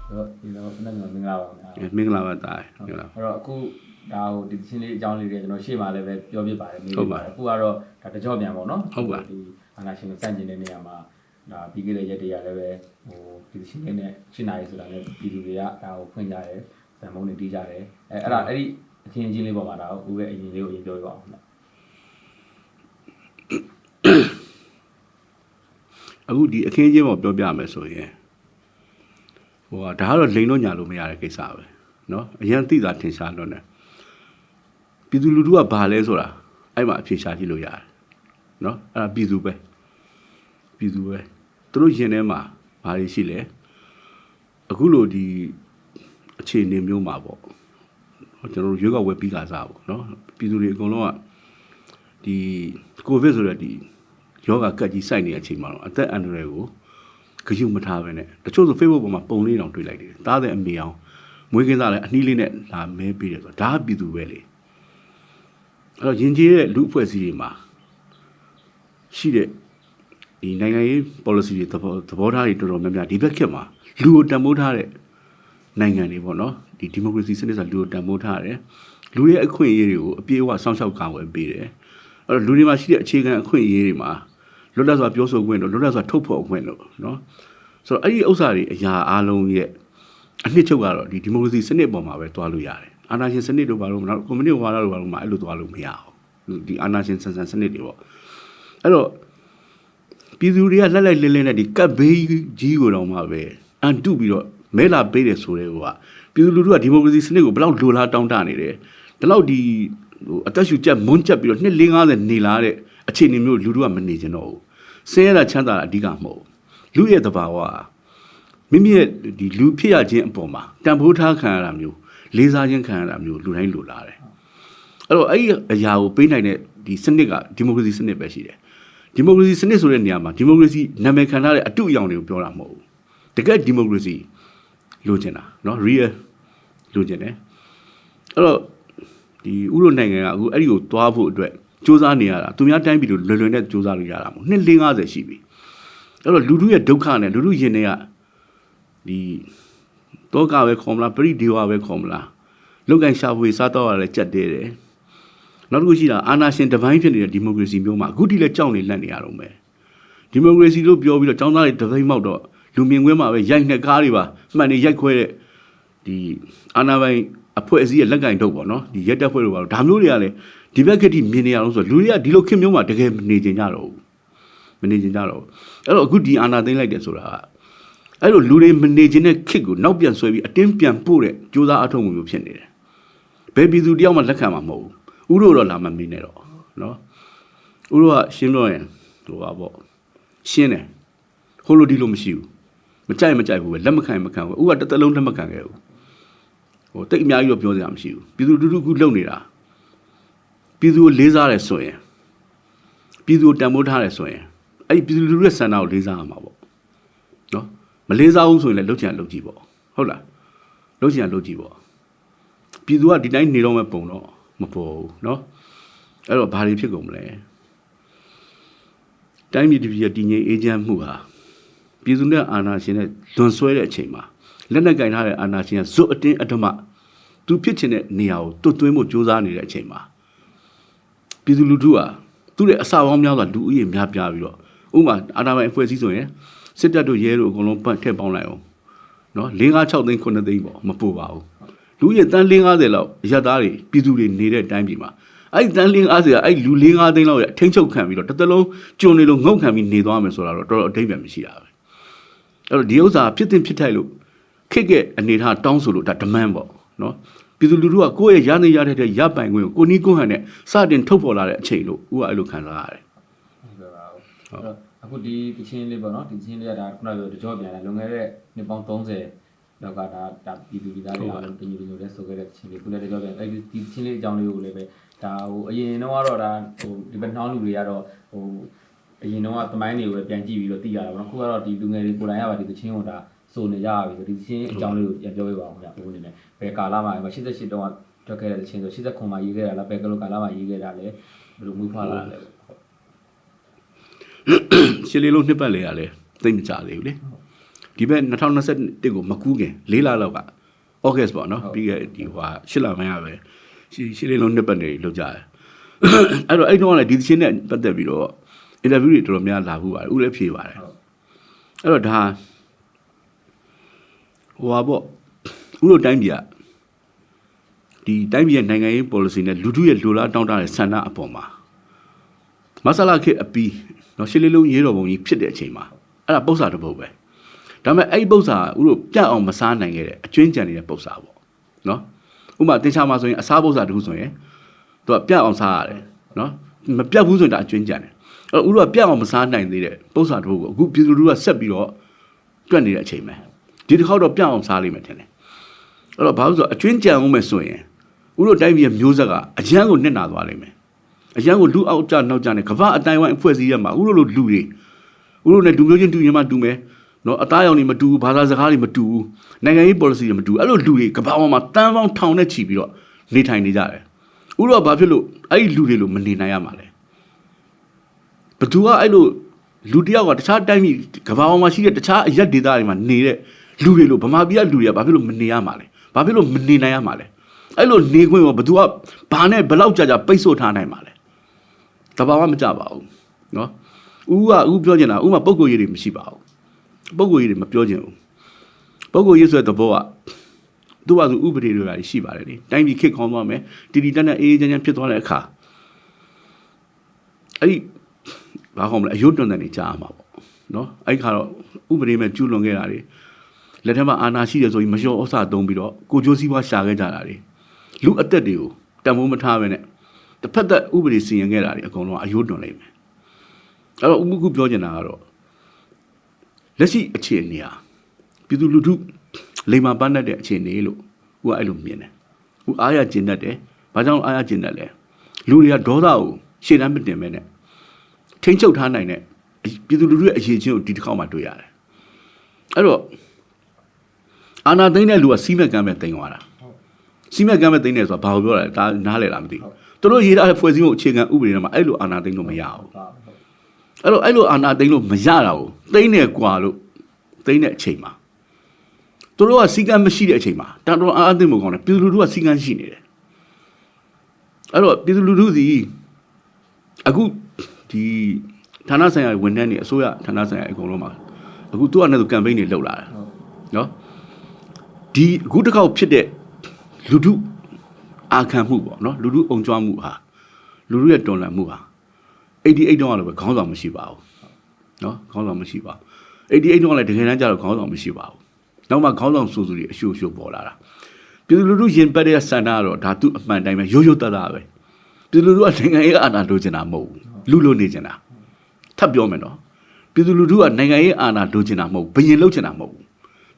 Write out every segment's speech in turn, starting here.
ဒီတော့အဲ့လိုမင်္ဂလာပါခင်ဗျာမင်္ဂလာပါတာမင်္ဂလာအဲ့တော့အခုဒါဟိုဒီချင်းလေးအကြောင်းလေးတွေကျွန်တော်ရှေ့မှာလည်းပဲပြောပြပါတယ်မေးပါတယ်အခုကတော့ဒါတကြောပြန်ပေါ့နော်ဒီအာနာရှင်ကိုစန့်ကျင်တဲ့နေရာမှာဒါပြီးခဲ့တဲ့ရက်တွေကလည်းပဲဟိုဒီချင်းလေးနဲ့ရှင်းနိုင်ဆိုတာလည်းပြည်သူတွေကဒါကိုဖွင့်ကြတယ်ဇံမုန်းတွေတီးကြတယ်အဲ့ဒီအခင်းချင်းလေးပေါ်မှာဒါဦးရဲ့အရင်လေးကိုအရင်ပြောပြပါအောင်အခုဒီအခင်းချင်းပေါ်ပြောပြမယ်ဆိုရင်ဟိုဒါကတော့လိန်တော့ညာလို့မရတဲ့ကိစ္စပဲเนาะအရင်သိတာထင်ရှားလွန်းတယ်ပြည်သူလူထုကဘာလဲဆိုတာအဲ့မှာအဖြေရှာကြည့်လို့ရတယ်เนาะအဲ့ဒါပြည်သူပဲသူတို့ရင်ထဲမှာဘာတွေရှိလဲအခုလိုဒီအခြေအနေမျိုးမှာပေါ့ကျွန်တော်တို့ရွေးကောက်ဝယ်ပြီးကစားပေါ့เนาะပြည်သူတွေအကုန်လုံးကဒီကိုဗစ်ဆိုတဲ့ဒီယောဂကတ်ကြီးစိုက်နေတဲ့အချိန်မှာတော့အသက်အန္တရာယ်ကိုကြည့်မထားပဲနဲ့တချို့ဆို Facebook ပေါ်မှာပုံလေးတောင်တွေ့လိုက်တယ်တားတဲ့အမေအောင်မွေးကင်းစားလဲအနှီးလေးနဲ့လာမဲပေးတယ်ဆိုတော့ဒါကပြည်သူပဲလေအဲ့တော့ယဉ်ကျေးတဲ့လူအဖွဲ့အစည်းတွေမှာရှိတဲ့ဒီနိုင်ငံရေး policy တွေသဘောထားတွေတော်တော်များများဒီဘက်ခေတ်မှာလူကိုတန်ဖိုးထားတဲ့နိုင်ငံတွေပေါ့နော်ဒီ democracy စနစ်ဆိုလူကိုတန်ဖိုးထားတယ်လူရဲ့အခွင့်အရေးတွေကိုအပြည့်အဝစောင့်ရှောက်ကာကွယ်ပေးတယ်အဲ့တော့လူတွေမှာရှိတဲ့အခြေခံအခွင့်အရေးတွေမှာလွတ်လပ်စွာပြောဆိုခွင့်တို့လွတ်လပ်စွာထုတ်ဖော်ခွင့်တို့နော်ဆိုတော့အဲ့ဒီဥစ္စာတွေအရာအားလုံးရဲ့အနှစ်ချုပ်ကတော့ဒီ democracy စနစ်ပေါ်မှာပဲတွားလို့ရတယ်အာဏာရှင်စနစ်တို့ဘာလို့မဟုတ်ကွန်မြူနစ်ဝါဒတို့ဘာလို့မှအဲ့လိုတွားလို့မရဘူးဒီအာဏာရှင်ဆန်စနစ်တွေပေါ့အဲ့တော့ပြည်သူတွေကလှက်လိုက်လင်းလင်းနဲ့ဒီကပ်ဘေးကြီးကိုတော့မှပဲအန်တုပြီးတော့မဲလာပေးတယ်ဆိုတဲ့ဟိုကပြည်သူလူထုကဒီမိုကရေစီစနစ်ကိုဘယ်လောက်လိုလားတောင်းတနေတယ်ဒီလောက်ဒီဟိုအသက်ရှူချက်မွန်းချက်ပြီးတော့နှစ်50နေလာတဲ့အခြေအနေမျိုးလူထုကမနေကြတော့ဘူးဆင်းရဲတာချမ်းသာတာအဓိကမဟုတ်လူရဲ့တဘာဝမိမိရဲ့ဒီလူဖြစ်ရခြင်းအပေါ်မှာတန်ဖိုးထားခံရတာမျိုးလေးစားခြင်းခံရတာမျိုးလူတိုင်းလိုလားတယ်အဲ့တော့အဲ့ဒီအရာကိုပေးနိုင်တဲ့ဒီစနစ်ကဒီမိုကရေစီစနစ်ပဲရှိတယ်ဒီမိုကရေစီစနစ်ဆိုတဲ့နေရာမှာဒီမိုကရေစီနာမည်ခံထားတဲ့အတုအယောင်တွေကိုပြောတာမဟုတ်ဘူးတကယ်ဒီမိုကရေစီလိုချင်တာเนาะ real လိုချင်တယ်အဲ့တော့ဒီဥရောနိုင်ငံကအခုအဲ့ဒီကိုသွားဖို့အတွက်စူးစမ်းနေရတာသူများတိုင်းပြည်လိုလွယ်လွယ်နဲ့စူးစမ်းလို့ရတာမဟုတ်နှစ်50ရှိပြီအဲ့တော့လူထုရဲ့ဒုက္ခနဲ့လူထုရင်တွေကဒီတောကပဲခေါ်မလားပရိဒေဝပဲခေါ်မလားလောက်ကင်ရှာဖွေစားတော့ရလဲကြက်တဲတယ်နောက်တစ်ခုရှိတာအာဏာရှင်တပိုင်းဖြစ်နေတဲ့ဒီမိုကရေစီမျိုးမှာအခုထိလည်းကြောက်နေလက်နေရတော့မယ်ဒီမိုကရေစီလို့ပြောပြီးတော့ចောင်းသားတွေတပိတ်မောက်တော့လူမြင်ကွင်းမှာပဲရိုက်နှက်ကားတွေပါမှန်နေရိုက်ခွဲတဲ့ဒီအာဏာပိုင်အဖွဲ့အစည်းရဲ့လက်ကင်ထုတ်ပေါ့နော်ဒီရက်တက်ဖွဲ့လို့ပါတော့ဒါမျိုးတွေကလည်းဒီဘက်ခက်တိမြင်နေရအောင်ဆိုလူတွေကဒီလိုခင်မျိုးမှာတကယ်မနေကြကြတော့ဘူးအဲ့တော့အခုဒီအာဏာသိမ်းလိုက်တယ်ဆိုတာကအဲ့လိုလူတွေမနေခြင်းတဲ့ခစ်ကိုနောက်ပြန်ဆွဲပြီးအတင်းပြန်ပို့တဲ့ကြိုးစားအထောက်အမှုမျိုးဖြစ်နေတယ်ဘယ်ပြည်သူတယောက်မှလက်ခံမှာမဟုတ်ဘူးဥရောတော့လာမမင်းနဲ့တော့နော်ဥရောကရှင်းလို့ရင်ဟိုပါပေါ့ရှင်းတယ်ဟိုလိုဒီလိုမရှိဘူးမကြိုက်ဘူးပဲလက်မခံဘူးဥကတစ်သက်လုံးလက်မခံခဲ့ဘူးဟိုတိတ်အများကြီးတော့ပြောစရာမရှိဘူးပြည်သူတူခုလုံနေတာပြည်သူကိုလေးစားတယ်ဆိုရင်ပြည်သူကိုတန်ဖိုးထားတယ်ဆိုရင်အဲ့ဒီပြည်သူလူထုရဲ့စံနာကိုလေးစားရမှာပေါ့နော်မလေးစားဘူးဆိုရင်လည်းလှုပ်ချင်လှုပ်ကြည့်ပေါ့ဟုတ်လားလှုပ်ချင်လှုပ်ကြည့်ပေါ့ပြည်သူကဒီတိုင်းနေတော့မဲ့ပုံတော့မပေါ်ဘူးနော်အဲ့တော့ဘာတွေဖြစ်ကုန်မလဲတိုင်းပြည်တပြည်တည်ငြိမ်အေးချမ်းမှုဟာပြည်သူနဲ့အာဏာရှင်နဲ့လွန်ဆွဲတဲ့အချိန်မှာလက်နက်ကင်ထားတဲ့အာဏာရှင်ကဇွတ်အတင်းအဓမ္မသူဖြစ်ချင်တဲ့နေရာကိုတွတ်သွင်းဖို့ကြိုးစားနေတဲ့အချိန်မှာပြည်သူလူထုဟာသူ့ရဲ့အစာပေါင်းများစွာလူဦးရေများပြားပြီးတော့ဥပမာအာဏာပိုင်အဖွဲ့အစည်းဆိုရင်စစ်တပ်တို့ရဲတို့အကုန်လုံးထည့်ပေါင်းလိုက်အောင်နော်4 5 6သိန်း9သိန်းပေါ့မပို့ပါဘူးလူကြီးတန်း50လောက်အရသားတွေပြည်သူတွေနေတဲ့အတိုင်းပြည်မှာအဲ့ဒီတန်း50ကအဲ့လူ4 5သိန်းလောက်ရဲ့အထင်းချုပ်ခံပြီးတော့တစ်သက်လုံးကျုံနေလို့ငုတ်ခံပြီးနေသွားမယ်ဆိုတာတော့တော်တော်အဓိပ္ပာယ်မရှိတာပဲအဲ့တော့ဒီဥစ္စာဖြစ်ထိုက်လို့ခက်တဲ့အနေထားတောင်းဆိုလို့ဒါ demand ပေါ့နော်ပြည်သူလူထုကကိုယ့်ရဲ့ရနေရတဲ့ရပိုင်ခွင့်ကိုနီးကိုဟန်နဲ့စတင်ထုတ်ဖော်လာတဲ့အချိန်လို့ဥကအဲ့လိုခံစားရတယ်ဟုတ်ကဲ့ပါဟုတ်အခုဒီချင်းလေးပေါ့နော်ဒီချင်းလေးကဒါခုနကပြောတကြောပြန်လာလွန်ခဲ့တဲ့နှစ်ပေါင်း30လောက်ကဒါပြည်သူပြည်သားတွေအားလုံးတင်ယူလဲဆိုခဲ့တဲ့ချင်းလေးခုလည်းတကြောပြန်အဲ့ဒီချင်းလေးအကြောင်းလေးကိုလည်းပဲဒါဟိုအရင်တော့ကတော့ဒါဟိုဒီဘက်နှောင်းလူတွေကတော့ဟိုအရင်တော့သမိုင်းတွေကိုပဲပြန်ကြည့်ပြီးတော့သိရတာပေါ့နော်ခုကတော့ဒီလူငယ်တွေကိုယ်တိုင်ကပါဒီချင်းကိုဒါဆိုနေကြပြီဆိုဒီချင်းအကြောင်းလေးကိုပြန်ပြောပြပါအောင်ဗျာဘိုးအနေနဲ့ဘယ်ကာလမှာ88တုန်းကထွက်ခဲ့တဲ့ချင်းဆို89မှာရေးခဲ့တာလားဘယ်ကလိုကာလမှာရေးခဲ့တာလဲဘယ်လိုမှုဖွာလာလဲရှင်းလေးလုံးနှစ်ပတ်လေရလဲသိမကြသေးဘူးလေ ဒီဘက်2021ကိုမကူးခင်၄လလောက်က August ပေါ့နော်ပြီးခဲ့ဒီဟို8လပိုင်းရပဲရှင်းလင်းလုံးနှစ်ပတ်နေလောက်ကြတယ်အဲ့တော့အဲ့တော့လည်းဒီသချင်းနဲ့ပတ်သက်ပြီးတော့ interview တွေတော်တော်များလာဘူးပါတယ်ဦးလည်းဖြေပါတယ်အဲ့တော့ဒါဟိုပါပေါ့ဦးတို့တိုင်းပြည်ကဒီတိုင်းပြည်ရဲ့နိုင်ငံရေး policy နဲ့လူထုရဲ့လိုလားတောင်းတတဲ့ဆန္ဒအပေါ်မှာမဆလာခေအပီးနော်ရှင်းလင်းလုံးရေးတော်ပုံကြီးဖြစ်တဲ့အချိန်မှာအဲ့ဒါပု္ပ္ပစာတစ်ပုဒ်ပဲဒါပေမဲ့အဲ့ဒီပု္ပ္ပစာဦးတို့ပြတ်အောင်မစားနိုင်ခဲ့တဲ့အကျွင်းကြံနေတဲ့ပု္ပ္ပစာပေါ့နော်ဥပမာတင်ချာမှာဆိုရင်အစားပု္ပ္ပစာတစ်ခုဆိုရင်သူကပြတ်အောင်စားရတယ်နော်မပြတ်ဘူးဆိုရင်ဒါအကျွင်းကြံတယ်အဲ့တော့ဦးတို့ကပြတ်အောင်မစားနိုင်သေးတဲ့ပု္ပ္ပစာတစ်ပုဒ်ကိုအခုပြည်သူလူထုကဆက်ပြီးတော့တွက်နေတဲ့အချိန်ပဲဒီတစ်ခေါက်တော့ပြတ်အောင်စားလိမ့်မယ်ထင်တယ်အဲ့တော့ဘာလို့ဆိုအကျွင်းကြံအောင်မယ်ဆိုရင်ဦးတို့တိုင်းပြည်မျိုးဆက်ကအရန်ကိုနစ်နာသွားလိမ့်မယ်အရန်ကိုလူအောက်ကြနောက်ကြနဲ့ကမ္ဘာအတိုင်းဝိုင်းအဖွဲ့အစည်းရမှာဦးတို့လိုလူတွေဦးတို့နဲ့ဒူမျိုးချင်းတူရင်မှတူမယ်နော်အသားရောင်တွေမတူဘူးဘာသာစကားတွေမတူဘူးနိုင်ငံရေး policy တွေမတူဘူးအဲ့လိုလူတွေကမ္ဘာပေါ်မှာတန်းပေါင်းထောင်နဲ့ချီပြီးတော့နေထိုင်နေကြတယ်ဦးတို့ကဘာဖြစ်လို့အဲ့ဒီလူတွေလိုမနေနိုင်ရမှာလဲဘသူကအဲ့လိုလူတယောက်ကတခြားတိုင်းပြည်ကမ္ဘာပေါ်မှာရှိတဲ့တခြားအရက်ဒေသတွေမှာနေတဲ့လူတွေလိုဗမာပြည်ကလူတွေကဘာဖြစ်လို့မနေရမှာလဲဘာဖြစ်လို့မနေနိုင်ရမှာလဲအဲ့လိုနေခွင့်ရောဘသူကဘာနဲ့ဘလောက်ကြာပိတ်ဆို့ထားနိုင်မှာလဲတဘာဝမကြပါဘူးနော်ဦးပြောချင်တာဦးမှာပုံကိုယ်ရည်တွေမရှိပါဘူးပုံကိုယ်ရည်တွေမပြောချင်ဘူးပုံကိုယ်ရည်ဆိုတဲ့သဘောကသူ့ဘာသူဥပဒေတွေကရှိပါတယ်လေတိုင်းပြည်ခစ်ခေါင်းသွားမယ်တီတီတက်နဲ့အေးချမ်းချမ်းဖြစ်သွားတဲ့အခါအဲ့ဒီဘာခေါ်မလဲအယုတ်တွန်တဲ့နေကြားမှာပေါ့နော်အဲ့ခါတော့ဥပဒေမဲ့ကျူးလွန်ခဲ့တာတွေလက်ထက်မှာအာဏာရှိတယ်ဆိုရင်မလျှော့ဩစာသုံးပြီးတော့ကိုကျိုးစည်းပွားရှာခဲ့ကြတာတွေလူအသက်တွေကိုတန်ဖိုးမထားပဲနဲ့တစ်ဖက်သက်ဥပဒေစီရင်ခဲ့တာတွေအကုန်လုံးအယုတ်တွန်လိုက်မယ်အဲ့တော့ဥပကုပြောချင်တာကတော့လက်ရှိအခြေအနေဟာပြည်သူလူထုလိမ္မာပန်းတဲ့အခြေအနေလို့ဦးကအဲ့လိုမြင်တယ်ဦးအားရကျင်တတ်တယ်ဘာကြောင့်အားရကျင်တတ်လဲလူတွေကဒေါသကိုရှေ့တန်းမတင်မဲနဲ့ထိမ့်ချုပ်ထားနိုင်တဲ့ပြည်သူလူထုရဲ့အရေးချင်းကိုဒီတစ်ခေါက်မှတွေ့ရတယ်အဲ့တော့အာနာသိန်းတဲ့လူကစီးမဲ့ကမ်းမဲ့သိန်းသွားတာစီးမဲ့ကမ်းမဲ့သိန်းတယ်ဆိုတာဘာကိုပြောတာလဲဒါနားလည်လားမသိဘူးသူတို့ရေးထားတဲ့ဖွဲ့စည်းမှုအခြေခံဥပဒေထဲမှာအဲ့လိုအာနာသိန်းလို့မရဘူးအဲ့လိုအာနာသိန်းလို့မရတာကိုသိန်းနဲ့ကွာလို့သိန်းတဲ့အချိန်မှာသူတို့ကစီကံမရှိတဲ့အချိန်မှာတန်တော်အားသိမှုကောင်းတယ်ပြည်သူလူထုကစီကံရှိနေတယ်အဲ့တော့ပြည်သူလူထုစီအခုဒီဌာနဆိုင်ရာဝန်ထမ်းတွေအစိုးရဌာနဆိုင်ရာအကုန်လုံးမှာအခုသူကလည်းသူကမ်ပိန်းတွေလုပ်လာတယ်နော်ဒီအခုတစ်ခေါက်ဖြစ်တဲ့လူထုအာခံမှုပေါ့နော်လူထုအုံကြွမှုဟာလူထုရဲ့တော်လှန်မှုဟာ88တောင်းရလို့ပဲခေါင်းဆောင်မရှိပါဘူးနော်ခေါင်းဆောင်မရှိပါဘူး88တောင်းလည်းတကယ်တမ်းကျတော့ခေါင်းဆောင်မရှိပါဘူးနောက်မှခေါင်းဆောင်စိုးတွေအရှုပ်ပေါ်လာတာပြည်သူလူထုရင်ပတ်တဲ့ဆန္ဒကတော့ဒါသူအမှန်တိုင်းပဲရိုးရိုးသားသားပဲပြည်သူလူထုကနိုင်ငံရေးအာဏာလိုချင်တာမဟုတ်ဘူးလူလိုနေချင်တာထပ်ပြောမယ်နော်ပြည်သူလူထုကနိုင်ငံရေးအာဏာလိုချင်တာမဟုတ်ဘူးဘယင်လှုပ်ချင်တာမဟုတ်ဘူး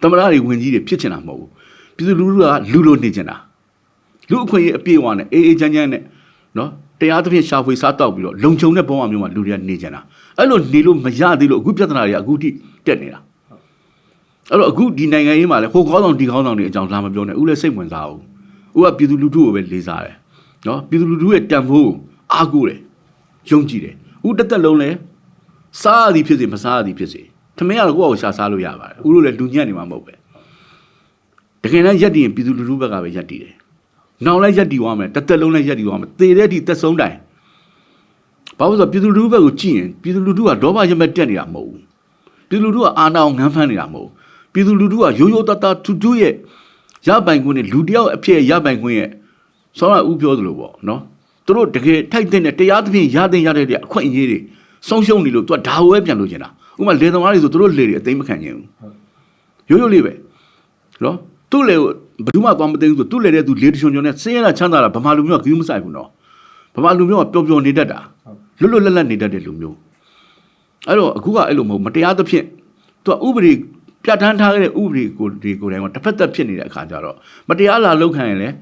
သမရတွေဝင်ကြီးတွေဖြစ်ချင်တာမဟုတ်ဘူးပြည်သူလူထုကလူလိုနေချင်တာလူအခွင့်အရေးအပြည့်အဝနဲ့အေးအေးချမ်းချမ်းနဲ့နော်တရားသဖြင့်ရှာဖွေစားတောက်ပြီးတော့လုံခြုံတဲ့ဘဝမျိုးမှာလူတွေကနေကြတာအဲ့လိုနေလို့မရသေးလို့အခုပြဿနာတွေကအခုထိတက်နေတာအဲ့တော့အခုဒီနိုင်ငံရေးမှာလည်းဟိုခေါင်းဆောင်ဒီခေါင်းဆောင်တွေအကြောင်းလာမပြောနဲ့ဦးလည်းစိတ်ဝင်စားဘူးဦးကပြည်သူလူထုကိုပဲလေးစားတယ်နော်ပြည်သူလူထုရဲ့တန်ဖိုးအားကိုးတယ်ယုံကြည်တယ်ဦးတစ်သက်လုံးလည်းစားရသည်ဖြစ်စေမစားရသည်ဖြစ်စေထမင်းကတော့ကိုယ့်အကိုရှာစားလို့ရပါတယ်ဦးတို့လည်းလူညံ့နေမှာမဟုတ်ပဲတကယ်တမ်းရက်တည်ရင်ပြည်သူလူထုဘက်ကပဲရက်တည်တယ်နောင်လည်းရက်တည်သွားမယ်တစ်သက်လုံးလည်းရက်တည်သွားမယ်သေတဲ့အထိသက်ဆုံးတိုင်ဘာလို့ဆိုပြည်သူလူထုဘက်ကိုကြည့်ရင်ပြည်သူလူထုကဒေါဘရမက်တက်နေတာမဟုတ်ဘူးပြည်သူလူထုကအာဏာကိုငန်းဖမ်းနေတာမဟုတ်ဘူးပြည်သူလူထုကရိုးရိုးသားသားသူရဲ့ရပိုင်ခွင့်နဲ့လူတယောက်အဖြစ်ရပိုင်ခွင့်ရဲ့ဆောင်းရဦးပြောသလိုပေါ့နော်သူတို့တကယ်ထိုက်တဲ့တရားသဖြင့်ရတဲ့အခွင့်အရေးတွေဆုံးရှုံးနေလို့သူကဒါဝဲပြန်လို့ကျင်တာဥပမာလေသမားတွေဆိုသူတို့လေတွေအသိမခံနိုင်ဘူးရိုးရိုးလေးပဲနော်သူ့လေကိုဘယ်သူမှသွားမသိဘူးဆိုသူ့လေတဲ့သူလေတချွန်ချွန်နဲ့စင်းရတာချမ်းသာတာဗမာလူမျိုးကဂရုမစိုက်ဘူးနော်ဗမာလူမျိုးကပျော်ပျော်နေတတ်တာလွတ်လွတ်လပ်လပ်နေတတ်တဲ့လူမျိုးအဲ့တော့အခုကအဲ့လိုမဟုတ်မတရားသဖြင့်သူကဥပဒေပြဋ္ဌာန်းထားတဲ့ဥပဒေကိုတိုင်းမှာတစ်ဖက်သက်ဖြစ်နေတဲ့အခါကျတော့မတရားလာလောက်ခံရင်လည်း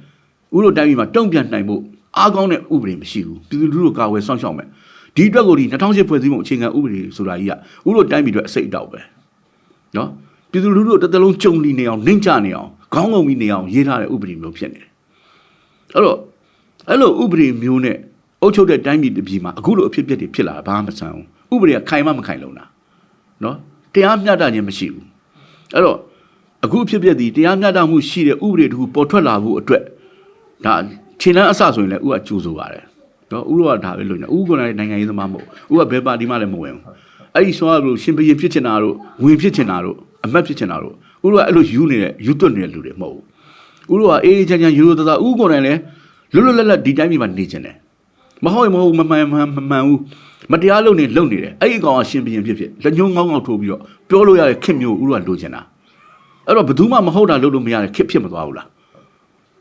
ဥတို့တိုင်းပြည်မှာတုံ့ပြန်နိုင်ဖို့အားကောင်းတဲ့ဥပဒေမရှိဘူးပြည်သူလူထုကာဝယ်စောင့်ရှောက်မယ်ဒီအတွက်ကိုဒီ2008ဖွဲ့စည်းပုံအခြေခံဥပဒေဆိုတာကြီးကဥတို့တိုင်းပြည်အတွက်အစိတ်အတောက်ပဲနော်ပြည်သူလူထုတစ်သက်လုံးကြုံလီနေအောင်နှိမ့်ချနေအောင်ခေါင်းငုံပြီးနေအောင်ရေးထားတဲ့ဥပဒေမျိုးဖြစ်နေတယ်အဲ့တော့အဲ့လိုဥပဒေမျိုးနဲ့အုပ်ချုပ်တဲ့တိုင်းပြည်တစ်ပြည်မှာအခုလိုအဖြစ်အပျက်တွေဖြစ်လာတာဘာမှမဆန်းဘူးဥပဒေကခိုင်မှမခိုင်လုံတာနော်တရားမျှတခြင်းမရှိဘူး အဲ့တော့အခုဖြစ်ဖြစ်ဒီတရားမျှတမှုရှိတဲ့ဥပဒေတခုပေါ်ထွက်လာဖို့အတွက်ဒါခြေလမ်းအစဆိုရင်လည်းဥကကြိုးဆိုပါတယ်နော်ဥရောကဒါပဲလို့ညာဥကလည်းနိုင်ငံရေးသမားမဟုတ်ဥကဘယ်ပါတီမှလည်းမဝင်ဘူးအဲ့ဒီဆိုရလို့ရှင်ဘရင်ဖြစ်ချင်တာတို့ဝင်ဖြစ်ချင်တာတို့အမတ်ဖြစ်ချင်တာတို့ဥရောကအဲ့လိုယူနေတဲ့ယူသွတ်နေတဲ့လူတွေမဟုတ်ဘူးဥရောကအေးချမ်းချမ်းယူသားဥကိုယ်တိုင်လည်းလွတ်လွတ်လပ်လပ်ဒီတိုင်းပြည်မှာနေချင်တယ်မဟုတ်မဟုတ်မမှန်ဘူးမတရားလုပ်နေတယ်အဲ့ဒီကောင်ကရှင်ဘရင်ဖြစ်လက်ညှိုးငေါင်းထိုးပြီးတော့ပြောလို့ရတဲ့ခစ်မျိုးဥရောကလိုချင်တာအဲ့တော့ဘယ်သူမှမဟုတ်တာလုပ်လို့မရတဲ့ခစ်ဖြစ်မသွားဘူးလား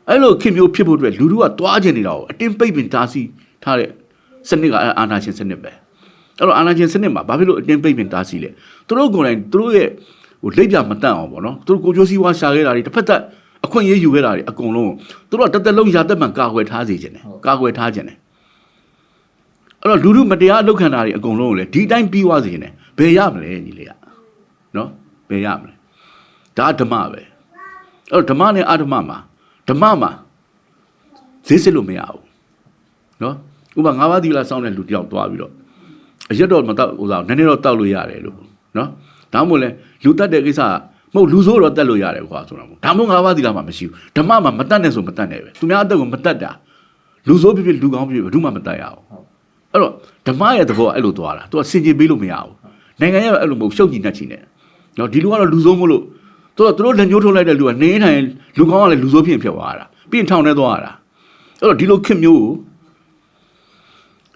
အဲ့လိုခစ်မျိုးဖြစ်ဖို့အတွက်လူတို့ကတွားချင်နေတာကိုအတင်းပိတ်ပင်တားဆီးထားတဲ့စနစ်ကအာဏာရှင်စနစ်ပဲအဲ့တော့အာဏာရှင်စနစ်မှာဘာဖြစ်လို့အတင်းပိတ်ပင်တားဆီးလဲသူတို့ကိုယ်တိုင်သူတို့ရဲ့လက်ပြမတန့်အောင်ပေါ့နော်သူတို့ကိုကြိုးစည်းဝါရှာခဲ့တာတွေတစ်ဖက်သက်အခွင့်အရေးယူခဲ့တာတွေအကုန်လုံးသူတို့ကတက်လုံးရာတက်မှန်ကာကွယ်ထားစေခြင်းတယ်ကာကွယ်ထားခြင်းတယ်အဲ့တော့လူတို့မတရားအလုပ်ခံတာတွေအကုန်လုံးကိုလေဒီတိုင်းပြီးသွားစေခြင်းတယ်ဘယ်ရမလဲညီလေးကနော်ဘယ်ရမလဲဒါဓမ္မပဲအဲ့တော့ဓမ္မနဲ့အဓမ္မမှာဓမ္မမှာဈေးစစ်လို့မရဘူးနော်ဥပမာ၅ပါးသီလစောင့်တဲ့လူတယောက်သွားပြီးတော့အရက်တော့မတောက်ဥစားနည်းနည်းတော့တောက်လို့ရတယ်လို့နော်ဒါမှမဟုတ်လဲလူတတ်တဲ့ကိစ္စမဟုတ်လူဆိုးတော့တတ်လို့ရတယ်ကွာဆိုတာမဟုတ်ဒါမှမဟုတ်၅ပါးသီလမှာမရှိဘူးဓမ္မမှာမတတ်နဲ့ဆိုမတတ်နဲ့ပဲသူများအသက်ကိုမတတ်တာလူဆိုးဖြစ်ဖြစ်လူကောင်းဖြစ်ဖြစ်ဘယ်သူမှမတတ်ရအောင်အဲ့တော့ဓမ္မရဲ့သဘောကအဲ့လိုသွားတာသူကစင်ကြင်ပေးလို့မရဘူးနိုင်ငံရဲ့အဲ့လိုမဟုတ်ရှုပ်ကြည်နှက်ချင်တယ်နော်ဒီလူကတော့လူဆိုးမို့လို့သူတို့လက်ညှိုးထုတ်လိုက်တဲ့လူကနေထိုင်လူကောင်းကလည်းလူဆိုးဖြစ်ဖြစ်သွားတာပြီးရင်ထောင်ထဲသွားတာအဲ့တော့ဒီလိုခင်မျိုး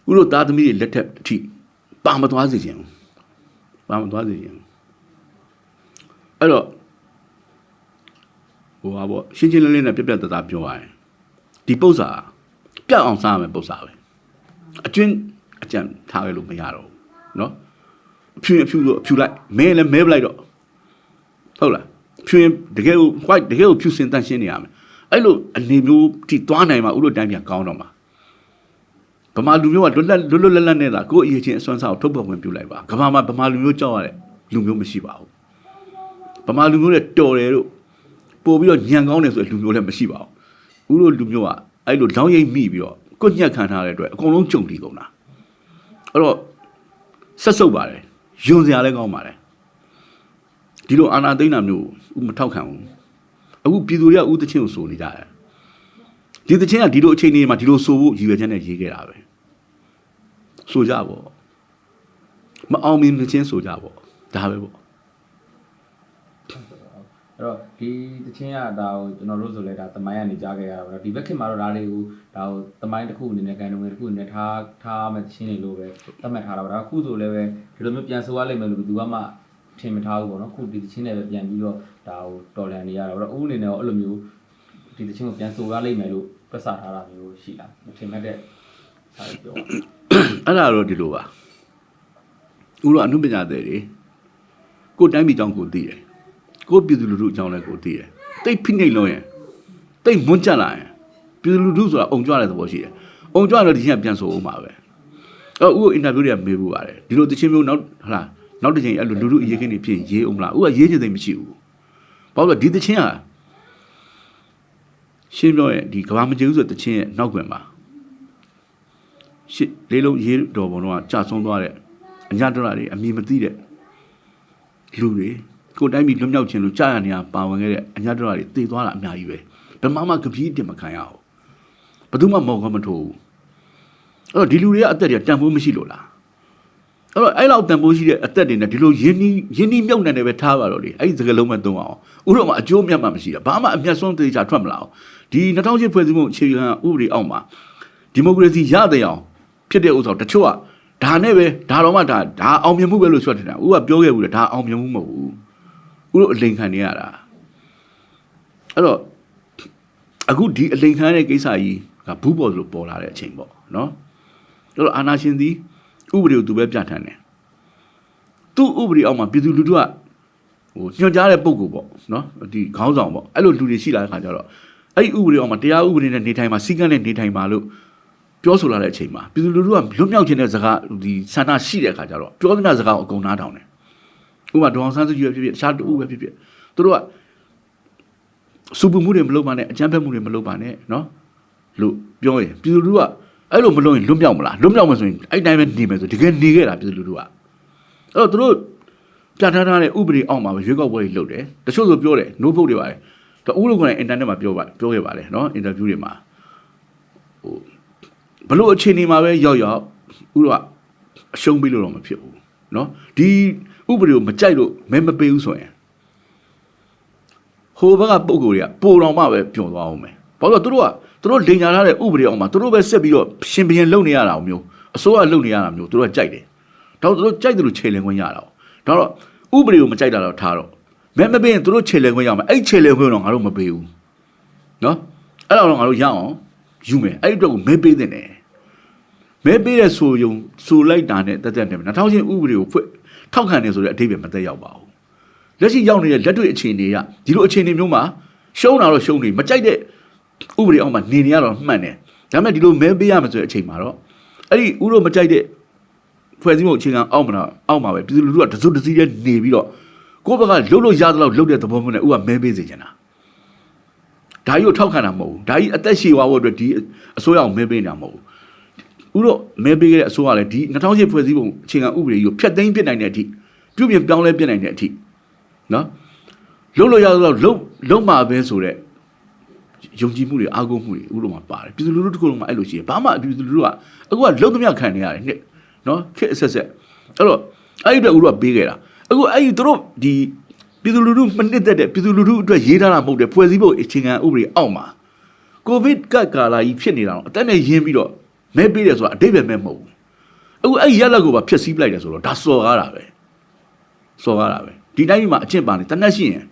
ကိုဥတို့သားသမီးတွေလက်ထက်အထိပါမသွားစေချင်ဘူးအဲ့တော့ဟိုပါပေါ့ရှင်းရှင်းလင်းလင်းနဲ့ပြပြတသားပြောရရင်ဒီပု္ပ္ပာပြတ်အောင်စားရမယ်ပု္ပ္ပာပဲအကျွင်းအကြံထားရလို့မရတော့ဘူးเนาะအဖြူလို့အဖြူလိုက်မဲလည်းမဲပလိုက်တော့ဟုတ်လားဖြူရင်တကယ်ကို white တကယ်ကိုဖြူစင်တန့်ရှင်းနေရမယ်အဲ့လိုအနေမျိုးထိသွားနိုင်မှာဥတို့တိုင်းပြန်ကောင်းတော့မှာဗမာလူမျိုးကလွတ်လပ်နဲ့သာကိုယ့်အရေးချင်းအစွမ်းစားကိုထုတ်ဖော်ဝင်ပြုလိုက်ပါကမ္ဘာမှာဗမာလူမျိုးကြောက်ရတဲ့လူမျိုးမရှိပါဘူးဗမာလူမျိုးနဲ့တော်တယ်လို့ပို့ပြီးတော့ညံကောင်းတယ်ဆိုတဲ့လူမျိုးလည်းမရှိပါဘူးဥတို့လူမျိုးကအဲ့လိုလောင်းရိပ်မိပြီးတော့ကိုညက်ခံထားတဲ့အတွက်အကုန်လုံးကြုံတီးကုန်တာအဲ့တော့ဆက်ဆုပ်ပါတယ်ယွန်စရာလည်းကောင်းပါတယ်ဒီလိုအာနာသိန်းတာမျိုးဥမထောက်ခံဘူးအခုပြည်သူတွေကဥတချင်းကိုစိုးနေကြတယ်ဒီတချင်းကဒီလိုအချိန်လေးမှာဒီလိုစိုးဖို့ရည်ရွယ်ချက်နဲ့ရေးခဲ့တာပဲစိုးကြပေါ့မအောင်မြင်ခြင်းစိုးကြပေါ့ဒါပဲပေါ့အဲ့တော့ဒီတချင်းကဒါကိုကျွန်တော်တို့ဆိုလဲဒါသမိုင်းကနေကြားခဲ့ရတာပေါ့ဒီဘက်ခင်မှာတော့ဒါတွေကိုဒါကိုသမိုင်းတစ်ခုအနေနဲ့ကန်တုံးတစ်ခုအနေနဲ့ထားမဲ့တချင်းတွေလို့ပဲသတ်မှတ်ထားတာပါဒါခုဆိုလည်းပဲဒီလိုမျိုးပြန်ဆိုရလိမ့်မယ်လို့သူကမှထင်မထားဘူးပေါ့နော်ခုဒီတချင်းတွေပဲပြန်ပြီးတော့ဒါကိုတော်လန်နေရတာပေါ့ဥအနေနဲ့ရောအဲ့လိုမျိုးဒီတချင်းကိုပြန်ဆိုရလိမ့်မယ်လို့တွက်ဆထားတာမျိုးရှိလားမထင်မဲ့တဲ့ဟာပြောအဲ့ဒါတော့ဒီလိုပါဥရောအနုပညာတွေကိုတိုင်းပြည်ကြောင်းကိုသိတယ်ကိုပြည်သူလူထုအကြောင်းလည်းကိုသိတယ်တိတ်ဖိနှိပ်လုံးရင်တိတ်မွန်းကြလာရင်ပြည်သူလူထုဆိုတာအုံကြွတဲ့သဘောရှိတယ်အုံကြွတော့ဒီချင်းကပြန်ဆိုအောင်ပါပဲအဲ့ဥကိုအင်တာဗျူးတွေကမေးဖို့ပါတယ်ဒီလိုတချင်းမျိုးနောက်တစ်ချိန်အဲ့လိုလူထုအရေးခင်းနေဖြစ်ရေးအောင်မလားဥကရေးချင်သိမရှိဘူးဘာလို့လဲဒီတချင်းဟာရှင်းပြောရင်ဒီကဘာမကျေဘူးဆိုတဲ့တချင်းရဲ့နောက်ကွယ်မှာရှစ်လေးလုံးရေးတော်ပုံတော့ကြာဆုံးသွားတဲ့အညာတော်တွေအမည်မသိတဲ့လူတွေကိုတိုင်းပြည်လွတ်မြောက်ခြင်းလို့ကြာရနေရပါဝင်ခဲ့တဲ့အညာတော်တွေတည်သွားတာအများကြီးပဲဘယ်မှကပီးတင်မခံရအောင်ဘယ်သူမှမောက်ကမထိုးဘူးအဲ့တော့ဒီလူတွေကအသက်တွေတန်ဖိုးမရှိလို့လားအဲ့လောက်တန်ဖိုးရှိတဲ့အသက်တွေနဲ့ဒီလိုရင်းနှီးမြုပ်နှံနေပဲထားပါတော့လေအဲ့ဒီစကလုံးမဲ့သုံးအောင်ဥရောမှာအကျိုးမြတ်မှမရှိတာဘာမှအမျက်ဆုံးသေချာထွက်မလာအောင်ဒီ2008ဖွဲ့စည်းမှုအခြေခံဥပဒေအောက်မှာဒီမိုကရေစီရတဲ့အောင်ဖြစ်တဲ့ဥစ္စာတချို့ကဒါနဲ့ပဲဒါတော့မှဒါအောင်မြင်မှုပဲလို့ဆွတ်ထင်တာဥကပြောခဲ့ဘူးလေဒါအောင်မြင်မှုမဟုတ်ဘူးဥတို့အလိန်ခံနေရတာအဲ့တော့အခုဒီအလိန်ခံတဲ့ကိစ္စကြီးကဘူးပေါ်လို့ပေါ်လာတဲ့အချိန်ပေါ့နော်အဲ့တော့အာနာရှင်သည်ဥပဒေကိုသူပဲပြဋ္ဌာန်းတယ်သူ့ဥပဒေအောက်မှာပြည်သူလူထုကညွှန်ကြားတဲ့ပုံကိုပေါ့နော်ဒီခေါင်းဆောင်ပေါ့အဲ့လိုလူတွေရှိလာတဲ့ခါကျတော့အဲ့ဒီဥပဒေအောက်မှာတရားဥပဒေနဲ့နေထိုင်မှာစီကံနဲ့နေထိုင်မှာလို့ပြောဆိုလာတဲ့အချိန်မှာပြည်သူလူထုကလွတ်မြောက်ခြင်းတဲ့စကားဒီဆန္ဒရှိတဲ့ခါကျတော့ပြောသမျှစကားကိုအကုန်နားထောင်တယ်ဥပမာဒေါအောင်ဆန်းစုကြည်ပဲဖြစ်ဖြစ်တခြားတူပဲဖြစ်ဖြစ်သူတို့ကစူပမှုတွေမလုပ်ပါနဲ့အကြမ်းဖက်မှုတွေမလုပ်ပါနဲ့နော်လို့ပြောရင်ပြည်သူလူထုကအဲ့လိုမလုပ်ရင်လွတ်မြောက်မလားလွတ်မြောက်မှဆိုရင်အဲ့တိုင်းပဲနေမယ်ဆိုတကယ်နေခဲ့တာပြည်သူလူထုကအဲ့တော့သူ ပြဋ္ဌာန်းထားတဲ့ဥပဒေအောက်မှာပဲရွေးကောက်ပွဲတွေလုပ်တယ်တချို့ဆိုပြောတယ် no vote တွေပါတယ်တော့ဦးလို့ကလည်း internet မှာပြောခဲ့ပါတယ်เนาะ interview တွေမှာဟိုဘလို့အခြေအနေမှာပဲရောက်ဦးတော့အရှုံးပေးလို့တော့မဖြစ်ဘူးเนาะဒီဥပဒေကိုမကြိုက်လို့မဲမပေးဘူးဆိုရင်ဟိုဘက်ကပုံကိုယ်တွေကပိုတော်မှပဲပျော်သွားအောင်မယ်ဘာလို့သူတို့လိန်ညာထားတဲ့ဥပဒေအောက်မှာသူတို့ပဲဆက်ပြီးတော့ရှင်ပြန်လုပ်နေရတာမျိုးအစိုးရလုပ်နေရတာမျိုးသူတို့ကကြိုက်တယ်တော့သူတို့ကြိုက်တယ်လို့ခြေလင်ခွင့်ရတာတော့ဥပဒေကိုမကြိုက်တာတော့ထားတော့မဲမပေးရင်သူတို့ခြေလင်ခွင့်ရမှာအဲ့ခြေလင်ခွင့်တော့ငါတို့မပေးဘူးနော်အဲ့တော့ငါတို့ရအောင်ယူမယ်အဲ့အတွက်ကိုမဲပေးတဲ့နယ်မဲပေးတဲ့ဆိုလိုက်တာနဲ့တက်နေမယ်2000ဥပဒေကိုထောက်ခံနေဆိုတဲ့အဓိပ္ပာယ်မသက်ရောက်ပါဘူးလက်ရှိရောက်နေတဲ့လက်တွေ့အခြေအနေကဒီလိုအခြေအနေမျိုးမှာရှုံးတာတော့ရှုံးနေမကြိုက်တဲ့ဥပဒေအောက်မှာနေရတော့မှန်တယ်ဒါပေမဲ့ဒီလိုမဲပေးရမယ်ဆိုတဲ့အချိန်မှာတော့အဲ့ဒီဥရောမကြိုက်တဲ့ဖွဲ့စည်းမှုအခြေခံအောက်မှာပဲပြည်သူလူထုကတစုတစည်းနဲ့နေပြီးတော့ကိုယ့်ဘက်ကလှုပ်လို့ရသလောက်လှုပ်တဲ့သဘောမျိုးနဲ့ဥကမဲပေးစေချင်တာဒါကြီးကိုထောက်ခံတာမဟုတ်ဘူးဒါကြီးအသက်ရှည်သွားဖို့အတွက်ဒီအစိုးရကိုမဲပေးနေတာမဟုတ်ဘူးဥရောမဲပေးခဲ့တဲ့အစိုးရလည်းဒီ2008ဖွဲ့စည်းပုံအခြေခံဥပဒေကြီးကိုဖျက်သိမ်းပြစ်နိုင်တဲ့အထိပြုပြင်ပြောင်းလဲပြစ်နိုင်တဲ့အထိနော်လှုပ်လို့ရသလောက်လှုပ်မှာပဲဆိုတဲ့ယုံကြည်မှုတွေအားကိုးမှုတွေဥလိုမှာပါတယ်ပြည်သူလူထုတစ်ခုလုံးမှာအဲ့လိုရှိတယ်ဘာမှပြည်သူလူထုကအခုကလုံသမျှခံနေရတယ်နှစ်နော်ခက်ဆက်အဲ့တော့အဲ့ဒီအတွက်ဥလိုကပေးခဲ့တာအခုအဲ့ဒီတို့ဒီပြည်သူလူထုမနစ်သက်တဲ့ပြည်သူလူထုအတွက်ရေးထားတာမဟုတ်တဲ့ဖွဲ့စည်းပုံအခြေခံဥပဒေအောက်မှာကိုဗစ်ကကာလာကြီးဖြစ်နေတာတော့အတက်နဲ့ရင်းပြီးတော့မဲပေးတယ်ဆိုတာအတိတ်ပဲမဲမဟုတ်ဘူးအခုအဲ့ဒီရက်လက်ကိုပါဖျက်ဆီးပလိုက်တယ်ဆိုတော့ဒါစော်ကားတာပဲဒီတိုင်းမှာအကျင့်ပါနေတနက်ရှိရင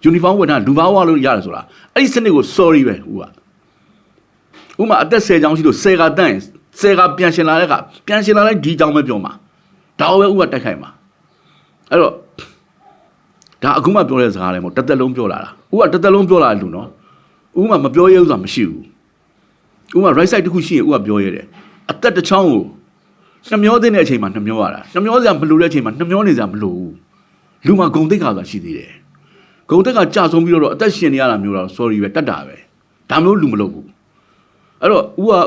်ယူနီဖောင်းဝတ်ထားလူဘာဝလို့ရတယ်ဆိုတာအဲ့ဒီစနစ်ကို sorry ပဲဥမာအသက်10ချောင်းရှိလို့10ကတန်းရင်10ကပြန်ရှင်လာတဲ့ကပြန်ရှင်လာလိုက်ဒီချောင်းပဲပြောမှာဒါပဲဥကတိုက်ခိုက်မှာအဲ့တော့ဒါအခုမှပြောတဲ့စကားလည်းမဟုတ်တစ်သက်လုံးပြောလာတာဥကတစ်သက်လုံးပြောလာတယ်လူနော်ဥကမပြောရဘူးဆိုတာမရှိဘူးဥက right side တစ်ခုရှိရင်ဥကပြောရတယ်အသက်တစ်ချောင်းကိုနှမျောတဲ့အချိန်မှာနှမျောရတာနှမျောစရာမလိုတဲ့အချိန်မှာနှမျောနေစရာမလိုဘူးလူမှာဂုံတိတ်ခါဆိုတာရှိသေးတယ်ဂုံတက်ကကြာဆုံးပြီးတော့အသက်ရှင်နေရတာမျိုးတော့ sorry ပဲတတ်တာပဲဒါမျိုးလူမလုပ်ဘူးအဲ့တော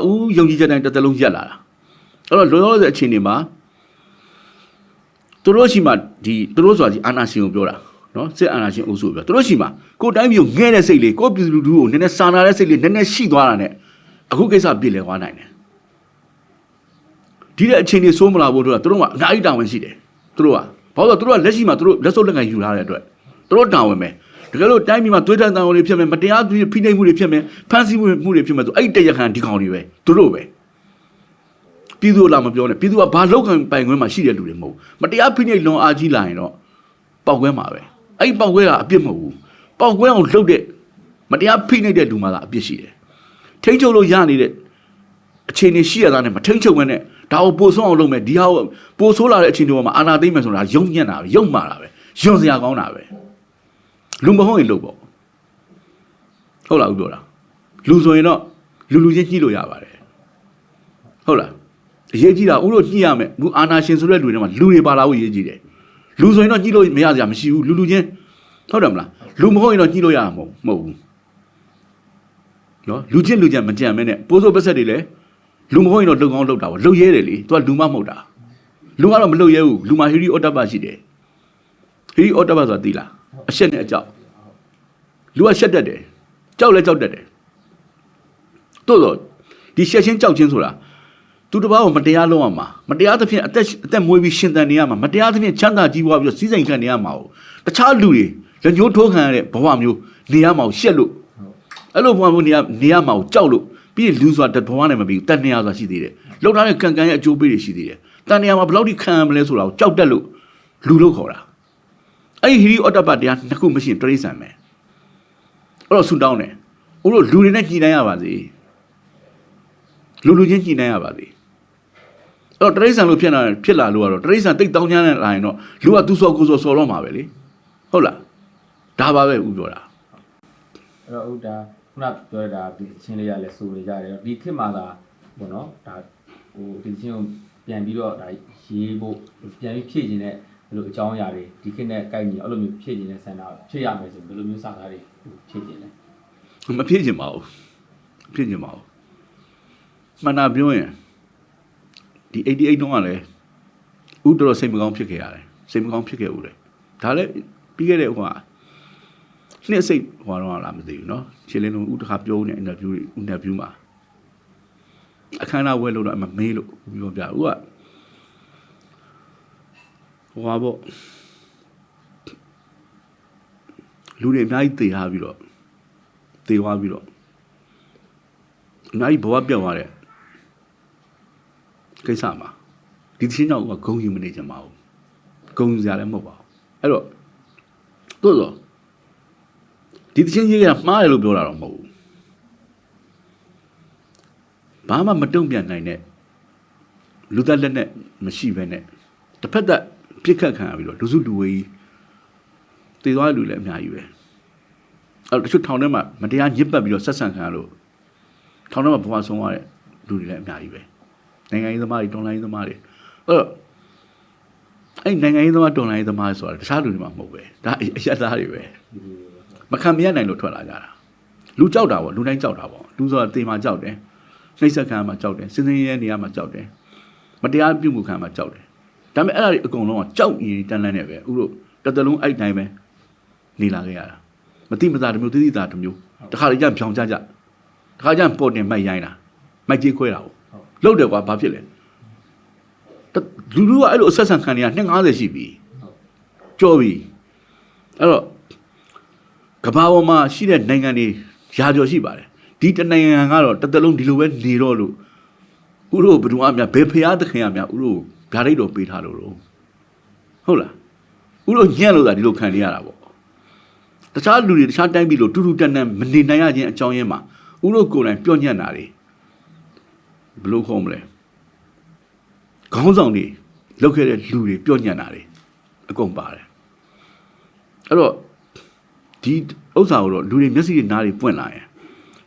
့ဦးယုံကြည်ချက်တိုင်းတစ်သက်လုံးရက်လာတာအဲ့တော့လောလောဆယ်အချိန်တွေမှာသူတို့ရှိမှဒီသူတို့ဆိုတာဒီအာနာရှင်ကိုပြောတာနော်စစ်အာနာရှင်အုပ်စုပြောသူတို့ရှိမှကိုတိုင်းပြည်ကိုငဲတဲ့စိတ်လေးကိုပြည်သူလူထုကိုနည်းနည်းစာနာတဲ့စိတ်လေးနည်းနည်းရှိသွားတာနဲ့အခုကိစ္စပြည့်လည်သွားနိုင်တယ်ဒီတဲ့အချိန်တွေစိုးမလာဖို့တို့ကသူတို့ကအများကြီးတာဝန်ရှိတယ်သူတို့ကဘာလို့လဲသူတို့ကလက်ရှိမှာသူတို့လက်စုပ်လက်ကန်ယူထားတဲ့အတွက်သူတို့တာဝန်ပဲတကယ်လို့တိုင်းပြည်မှာသွေးထန်တန်တွေဖြစ်မယ်မတရားဖိနှိပ်မှုတွေဖြစ်မယ်ဖမ်းဆီးမှုတွေဖြစ်မယ်ဆိုအဲ့ဒီတရားခံဒီကောင်တွေပဲသူတို့ပဲပြည်သူလာမပြောနဲ့ပြည်သူကဘာလောက်ခံပိုင်ခွင့်မှာရှိတဲ့လူတွေမဟုတ်မတရားဖိနှိပ်လွန်အားကြီးလာရင်တော့ပေါက်ကွဲမှာပဲအဲ့ဒီပေါက်ကွဲကအပြစ်မဟုတ်ဘူးပေါက်ကွဲအောင်လှုပ်တဲ့မတရားဖိနှိပ်တဲ့လူမှသာအပြစ်ရှိတယ်ထိန်းချုပ်လို့ရနေတဲ့အခြေအနေရှိရတာနဲ့မထိန်းချုပ်ဘဲနဲ့ဒါကိုပို့ဆုံးအောင်လုပ်မယ်ဒီဟာကိုပို့ဆိုးလာတဲ့အခြေအနေပေါ်မှာအာဏာသိမ်းမယ်ဆိုတာယုံညံ့တာပဲယုံမှာတာပဲယွန်စရာကောင်းတာပဲလူမဟုတ်ရင်လုပ်ပေါ့ဟုတ်လားဦးပြောတာလူဆိုရင်တော့လူချင်းညှိလို့ရပါတယ်ဟုတ်လားအရေးကြီးတာဦးတို့ညှိရမယ်အခုအာနာရှင်ဆိုတဲ့လူတွေမှာလူတွေပါလာဖို့အရေးကြီးတယ်လူဆိုရင်တော့ညှိလို့မရစရာမရှိဘူးလူချင်းဟုတ်တယ်မလားလူမဟုတ်ရင်တော့ညှိလို့ရမှာမဟုတ်ဘူးနော်လူချင်းမကြံမဲနဲ့ပိုးစိုးပက်ဆက်တွေလည်းလူမဟုတ်ရင်တော့လုံကောင်းလုံတာပေါ့လုံရဲတယ်လေသူကလူမမဟုတ်တာလူကတော့မလုံရဲဘူးလူမှာဟီရီအော်တဘရှိတယ်ဟီရီအော်တဘဆိုတာသိလားအရှက်နဲ့အကြောက်လူကရှက်တတ်တယ်ကြောက်လဲကြောက်တတ်တယ်တို့တော့ဒီရှက်ချင်းကြောက်ချင်းဆိုတာသူတစ်ပါးကိုမတရားလုပ်ရမှာမတရားသဖြင့်အသက်မွေးပြီးရှင်သန်နေရမှာမတရားသဖြင့်ချမ်းသာကြီးပွားပြီးစီးစိမ်ခံနေရမှာ哦တခြားလူတွေလက်ညှိုးထိုးခံရတဲ့ဘဝမျိုးနေရမှာရှက်လို့အဲ့လိုဘဝမျိုးနေရမှာကြောက်လို့ပြီးလူဆိုတာဘဝနဲ့မပြီးတန်နေရဆိုတာရှိသေးတယ်လောက်ထားတဲ့ကံရဲ့အကျိုးပေးတွေရှိသေးတယ်တန်နေရမှာဘယ်လောက်ထိခံရမလဲဆိုတာကိုကြောက်တတ်လို့လူလို့ခေါ်တာအဲ့ဒီဟီရီအော်တပတ်တရားနှစ်ခုမရှိရင်တရိษံမယ်အဲ့တော့ဆူတောင်းတယ်ဦးတို့လူတွေနဲ့ကြည်နိုင်ရပါစေလူချင်းကြည်နိုင်ရပါစေအဲ့တော့တရိษံလို့ဖြစ်လာလို့ကတော့တရိษံတိတ်တောင်းချမ်းနေလာရင်တော့လူကသူ့စောကိုစောတော့မှာပဲလေဟုတ်လားဒါပါပဲဦးပြောတာအဲ့တော့ဦးဒါခုနပြောတာဒီချင်းလေးရလဲစိုးနေကြတယ်ဒီခေတ်မှာသာဘောနော်ဒါဟိုဒီချင်းကိုပြန်ပြီးတော့ဒါရေးဖို့ပြန်ပြီးဖြည့်ခြင်းနဲ့ဘယ်လိုအကြောင်းအရာတွေဒီခေတ်နဲ့ကိုက်ညီအဲ့လိုမျိုးဖြည့်ခြင်းနဲ့ဆန္ဒဖြည့်ရမယ်ဆိုဘယ်လိုမျိုးစာသားတွေဖြည့်ခြင်းလဲမဖြည့်ခြင်းပါဘူးဖြည့်ခြင်းပါဘူးမှန်တာပြောရင်ဒီ88တုန်းကလည်းဦးတော်စိတ်မကောင်းဖြစ်ခဲ့ရတယ်စိတ်မကောင်းဖြစ်ခဲ့ဦးတယ် ဒါလည်းပြီးခဲ့တဲ့ဟိုနှစ်စိတ်ဟိုတော့လာမသိဘူးเนาะရှင်းလင်းလုံးဦးတစ်ခါပြောနေ interview မှာအခမ်းအနားဝဲလို့တော့အမမေးလို့ပြောပြဦးကဟိုပေါ့လူတွေအများကြီးတည်ထားပြီးတော့တည်သွားပြီးတော့အများကြီးဘဝပြောက်သွားတဲ့ကိစ္စမှာဒီချင်းကြောင့်ကဂုံယူမနေချင်ပါဘူးဂုံယူစရာလည်းမဟုတ်ပါဘူးအဲ့တော့တို့တော့ဒီချင်းကြီးကမှားတယ်လို့ပြောတာတော့မဟုတ်ဘူးဘာမှမတုံ့ပြန်နိုင်တဲ့လူသက်လက်နဲ့မရှိဘဲနဲ့တစ်ဖက်သက်ပြစ်ခတ်ခံရပြီးတော့လူစုလူဝေးတည်သွားတဲ့လူလည်းအများကြီးပဲအဲ့တော့တချို့ထောင်ထဲမှာမတရားညစ်ပတ်ပြီးတော့ဆက်ဆံခံရလို့ထောင်ထဲမှာဘဝဆုံးသွားတဲ့လူတွေလည်းအများကြီးပဲနိုင်ငံရေးသမားတွေတော်လိုင်းရေးသမားတွေအဲ့တော့အဲ့နိုင်ငံရေးသမားတော်လိုင်းရေးသမားဆိုတာတခြားလူတွေမှမဟုတ်ပဲဒါအရက်သားတွေပဲမခံမရနိုင်လို့ထွက်လာကြတာလူကြောက်တာပေါ့လူတိုင်းကြောက်တာပေါ့လူဆိုတာတေမှာကြောက်တယ်နှိမ့်ဆက်ခံမှာကြောက်တယ်စင်စင်ရဲနေရမှာကြောက်တယ်မတရားပြုမှုခံမှာကြောက်တယ်ဒါပေမဲ့အဲ့ဒါတွေအကုန်လုံးကကြောက်ရင်တန်းလန်းနေပဲဥတို့တစ်တလုံးအဲ့တိုင်းပဲနေလာခဲ့ရတာမတိမသားတစ်မျိုးတိတိသားတစ်မျိုးတခါတည်းကျဖြောင်ကြတခါကျပေါ်တင်မိုက်ရိုင်းတာမိုက်ကြီးခွဲတာပေါ့လှုပ်တယ်ကွာဘာဖြစ်လဲလူလူကအဲ့လိုအဆက်ဆံခံနေတာ250ရှိပြီကြော်ပြီအဲ့တော့ကဘာပေါ်မှာရှိတဲ့နိုင်ငံတွေရာကျော်ရှိပါတယ်ဒီတနိုင်ငံကတော့တစ်သက်လုံးဒီလိုပဲနေတော့လို့ဥတို့ဘယ်သူအများဘယ်ဖျားသခင်အများဥတို့ဓာတ်ရိတ်တော်ပေးထားလို့ဟုတ်လားဥတို့ညံ့လို့သာဒီလိုခံနေရတာပေါ့တခြားလူတွေတခြားတိုင်းပြည်လို့တူတူတန်တန်မနေနိုင်ရခြင်းအကြောင်းရင်းမှာဥတို့ကိုယ်တိုင်ပြောညံ့တာတွေဘယ်လိုခေါ်မလဲခေါင်းဆောင်တွေလောက်ခဲ့တဲ့လူတွေပြောညံ့တာတွေအကုန်ပါတယ်အဲ့တော့ဒီဥစ္စာကိုတော့လူတွေမျက်စိတွေနားတွေပွင့်လာရင်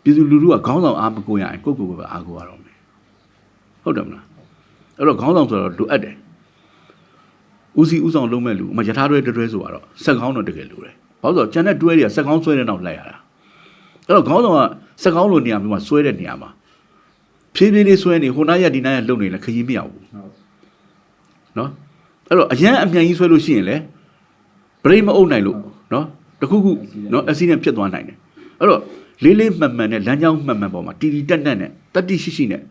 ပြည်သူလူထုကခေါင်းဆောင်အားမကိုရရင်ကိုယ့်ကိုယ်ပဲအားကိုရတော့မယ်ဟုတ်တယ်မလားအဲ့တော့ခေါင်းဆောင်ဆိုတော့လိုအပ်တယ်ဦးစီးဦးဆောင်လုပ်မဲ့လူအမယထာတွဲတွဲဆိုတော့စက်ခေါင်းတော့တကယ်လိုတယ်ဘာလို့ဆိုတော့ကျန်တဲ့တွဲတွေကစက်ခေါင်းဆွဲတဲ့နောက်လိုက်ရတာအဲ့တော့ခေါင်းဆောင်ကစက်ခေါင်းလိုနေရာမျိုးမှာဆွဲတဲ့နေရာမှာဖြည်းဖြည်းလေးဆွဲနေဟိုနားရဒီနားရလုံနေလဲခရီးမရဘူးနော်အဲ့တော့အရန်အမြန်ကြီးဆွဲလို့ရှိရင်လေဘရိတ်မအုပ်နိုင်လို့နော်တခုခုနော်အက်ဆီဒန့်ဖြစ်သွားနိုင်တယ်အဲ့တော့လေးလေးမှန်မှန်နဲ့လမ်းကြောင်းမှန်မှန်ပေါ်မှာတီတီတက်တက်နဲ့တတိရှိရှိနဲ့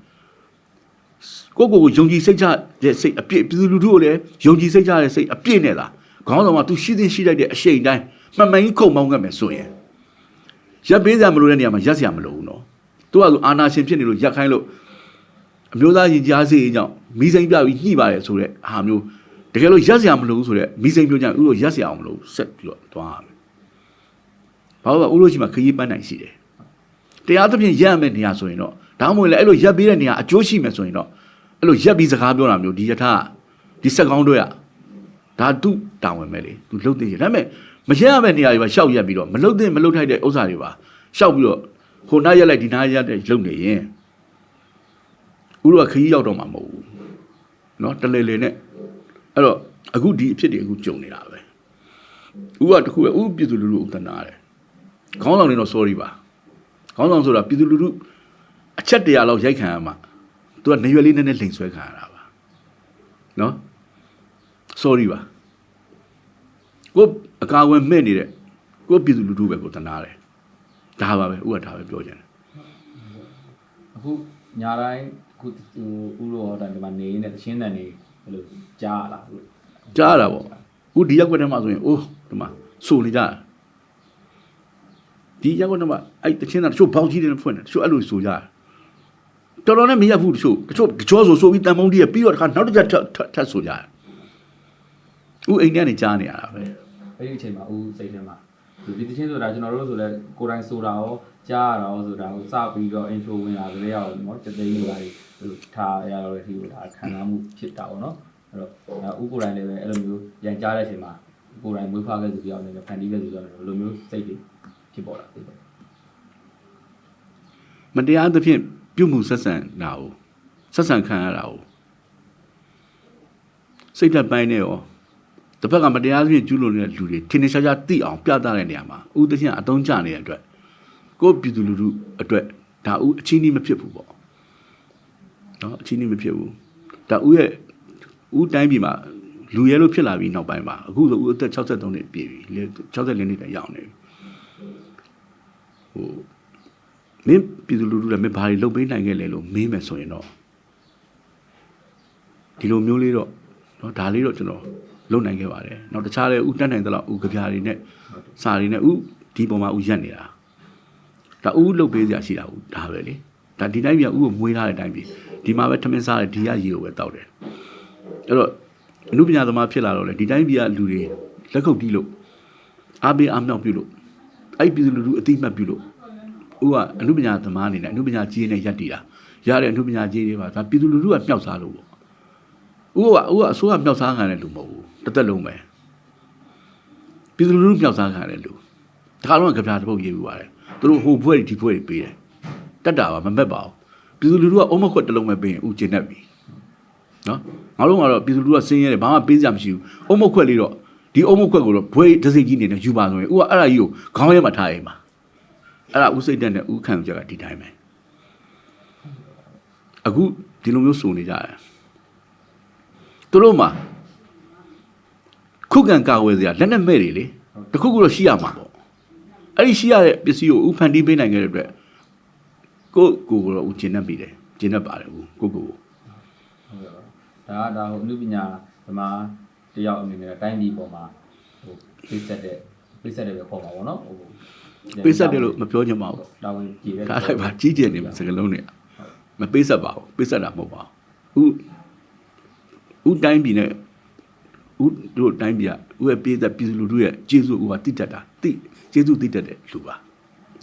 ကိုယုံကြည်စိတ်ချတဲ့စိတ်အပြည့်ပြည်သူလူထုကိုလည်းယုံကြည်စိတ်ချတဲ့စိတ်အပြည့်နဲ့သာခေါင်းဆောင်ကသူရှိသင့်ရှိလိုက်တဲ့အရှိန်တိုင်းမှန်မှန်ကြီးခုံမောင်းခဲ့မယ်ဆိုရင်ရပ်ပေးစရာမလိုတဲ့နေရာမှာရပ်စရာမလိုဘူးနော်သူကအာနာရှင်ဖြစ်နေလို့ရပ်ခိုင်းလို့အမျိုးသားရင်ကြားစေးကြောင့်မိစိမ့်ပြပြီးညှိပါတယ်ဆိုတဲ့ဟာမျိုးတကယ်လို့ရပ်စရာမလိုဘူးဆိုတဲ့မိစိမ့်မျိုးကြောင့်ဥလို့ရပ်စရာအောင်မလို့ဆက်ပြီးတော့သွားရမယ်ဘာလို့ဥလို့ရှိမှခရီးပန်းနိုင်ရှိတယ်တရားသဖြင့်ရပ်ရမယ့်နေရာဆိုရင်တော့ဒါမှမဟုတ်လေအဲ့လိုရပ်ပေးတဲ့နေရာအကျိုးရှိမယ်ဆိုရင်တော့အဲ့လိုရပ်ပြီးစကားပြောတာမျိုးဒီယထာဒီစက်ကောင်းတို့ရဒါသူ့တာဝန်ပဲလေသူလှုပ်သိရဒါပေမဲ့မရက်ရမယ့်နေရာတွေပါရှောက်ရက်ပြီးတော့မလှုပ်သိမလှုပ်ထိုက်တဲ့ဥစ္စာတွေပါရှောက်ပြီးတော့ဟိုနားရက်လိုက်ဒီနားရက်တဲ့လှုပ်နေရင်ဥရောခရီးရောက်တော့မှာမဟုတ်ဘူးเนาะတလေလေနဲ့အဲ့တော့အခုဒီအဖြစ်တွေအခုကြုံနေတာပဲဥကတခုပဲဥပြည်သူလူထုဥတနာတယ်ခေါင်းဆောင်တွေတော့ sorry ပါခေါင်းဆောင်ဆိုတာပြည်သူလူထုအချက်100လောက်ရိုက်ခံရမှာသူကနေရွယ်လေးနည်းနည်းလိန်ဆွဲခံရတာပါနော် sorry ပါကိုအကာအကွယ်မဲ့နေတဲ့ကိုပြည်သူလူထုပဲကိုတနာတယ်ဒါပါပဲဥကဒါပဲပြောချင်တယ်အခုညာတိုင်းအခုဥရောတိုင်းဒီမှာနေနေတဲ့တချင်းတန်နေဘယ်လိုကြားလာလို့ကြားတာပေါ့ဥဒီရက်ွက်ထဲမှာဆိုရင်အိုးဒီမှာစိုးနေကြဒီရက်ွက်ထဲမှာအဲ့တချင်းတန်တချို့ဘောက်ကြီးတွေဖွင့်တယ်တချို့အဲ့လိုဆိုကြတော်တော်နဲ့မရဘူးတချို့ကြောဆိုပြီးတန်မုံကြီးပြီးတော့တခါနောက်တစ်ချက်ထပ်ဆိုကြဥအိမ်ထဲကနေကြားနေရတာပဲအဲ့ဒီအချိန်မှာဥစိတ်ထဲမှာဒီတချင်းဆိုတာကျွန်တော်တို့ဆိုလဲကိုယ်တိုင်ဆိုတာရောကြားရတာရောဆိုတာကိုစပြီးတော့ intro ဝင်လာကြလေအောင်เนาะတသိန်းတွေပါထားရတော့ဒီလိုဒါခံစားမှုဖြစ်တာပေါ့เนาะအဲ့တော့ဥကိုယ်တိုင်လည်းပဲအဲ့လိုမျိုးရန်ကြားတဲ့အချိန်မှာကိုယ်တိုင်မွေးဖွားခဲ့သူပြောင်းနေတယ်ဖန်တီးခဲ့သူပြောင်းနေတယ်ဘယ်လိုမျိုးစိတ်တွေဖြစ်ပေါ်လာတယ်မတရားသဖြင့်ပြုမှုဆက်ဆံတာကိုဆက်ဆံခံရတာကိုစိတ်သက်ပိုင်းနဲ့ရောတစ်ဖက်ကမတရားသဖြင့်ကျူးလွန်နေတဲ့လူတွေထင်ထင်ရှားရှားသိအောင်ပြသတဲ့နေရာမှာဥသဖြင့်အတုံးကျနေတဲ့အတွက်ကိုပြည်သူလူထုအတွက်ဒါဥအချင်းကြီးမဖြစ်ဘူးပေါ့နော်အချင်းကြီးမဖြစ်ဘူးဒါဥရဲ့ဥတိုင်းပြည်မှာ လူရဲလို့ဖြစ်လာပြီးနောက်ပိုင်းမှာအခုဆိုဦးအသက်63နှစ်ပြည့်ပြီ64နှစ်တည်းရောက်နေပြီဟိုမင်းပြည်သူလူထုလည်းမင်းဘာတွေလုပ်ပေးနိုင်ခဲ့လဲလို့မေးမယ်ဆိုရင်တော့ဒီလိုမျိုးလေးတော့เนาะဒါလေးတော့ကျွန်တော်လုပ်နိုင်ခဲ့ပါတယ်နောက်တခြားလည်းဦးတက်နိုင်သလောက်ဦးကြပြားတွေနဲ့စာတွေနဲ့ဦးဒီပုံမှာဦးရက်နေတာဒါဦးလုပ်ပေးစရာရှိတာဦးဒါပဲလေဒါဒီတိုင်းပြန်ဦးကိုမွေးထားတဲ့အတိုင်းပြီဒီမှာပဲထမင်းစားတယ်ဒီရရေကိုပဲတောက်တယ်အဲ့တော့အနုပညာသမားဖြစ်လာတော့လေဒီတိုင်းပြည်ကလူတွေလက်ခုပ်တီးလို့အားပေးအားမြောက်ပြုလို့အဲ့ပြည်သူလူထုအတိမတ်ပြုလို့ဦးကအနုပညာသမားအနေနဲ့အနုပညာကြီးနဲ့ရက်တည်တာရတဲ့အနုပညာကြီးတွေပါဒါပြည်သူလူထုကမြောက်စားလို့ပေါ့ဦးကအစိုးရမြောက်စားခံတဲ့လူမဟုတ်ဘူးတစ်သက်လုံးပဲပြည်သူလူထုမြောက်စားခံတဲ့လူတခါတော့ကြပြားတစ်ပုတ်ရေးပြီးပါတယ်သူတို့ဟိုဘွဲတွေဒီဘွဲတွေပေးတယ်တက်တာပါမမက်ပါဘူးပြည်သူလူထုကအုံးမခွက်တစ်လုံးပဲပေးရင်ဦးကျင်တတ်ပြီနော်ငါတို့ကတော့ပြည်သူလူထုကစင်းရဲတယ်ဘာမှပေးစရာမရှိဘူးအုံးမခွက်လေးတော့ဒီအုံးမခွက်ကိုတော့ဘွဲဒစိကြီးနေနဲ့ယူပါဆိုရင်ဦးကအဲ့ဒါကြီးကိုခေါင်းထဲမှာထားရင်ပါအဲ့ဒါဦးစိတ်တက်နဲ့ဦးခံကြကဒီတိုင်းပဲအခုဒီလိုမျိုးစုံနေကြတယ်သူတို့မှာခုခံကာဝယ်စရာလက်နဲ့မဲ့တွေလေတခုခုတော့ရှိရမှာပေါ့အဲ့ဒီရှိရတဲ့ပစ္စည်းကိုဦးဖန်တီးပေးနိုင်ခဲ့တဲ့အတွက်ကိုတော့ဦးကျင်တတ်ပြီတယ်ကျင်တတ်ပါတယ်ဦးကိုဟုတ်ကဲ့ဒါဟိုအနုပညာဒီမှာတယောက်အနေနဲ့တိုင်းပြည်ပေါ်မှာဟိုပေးဆက်တဲ့ပဲခေါ်မှာပေါ့နော်ဟိုပေးဆက်တယ်လို့မပြောချင်ပါဘူးတာဝန်ကြည့်တယ်ဒါလည်းပါကြီးကျယ်နေမှာစကလုံးနဲ့မပေးဆက်ပါဘူးပေးဆက်တာမဟုတ်ပါဘူးဦးတိုင်းပြည်နဲ့ဦးတို့တိုင်းပြည်ကဦးရဲ့ပေးသက်ပြည်သူလူထုရဲ့ကျေးဇူးဦးကတိတက်တာကျေးဇူးတိတက်တဲ့လူပါ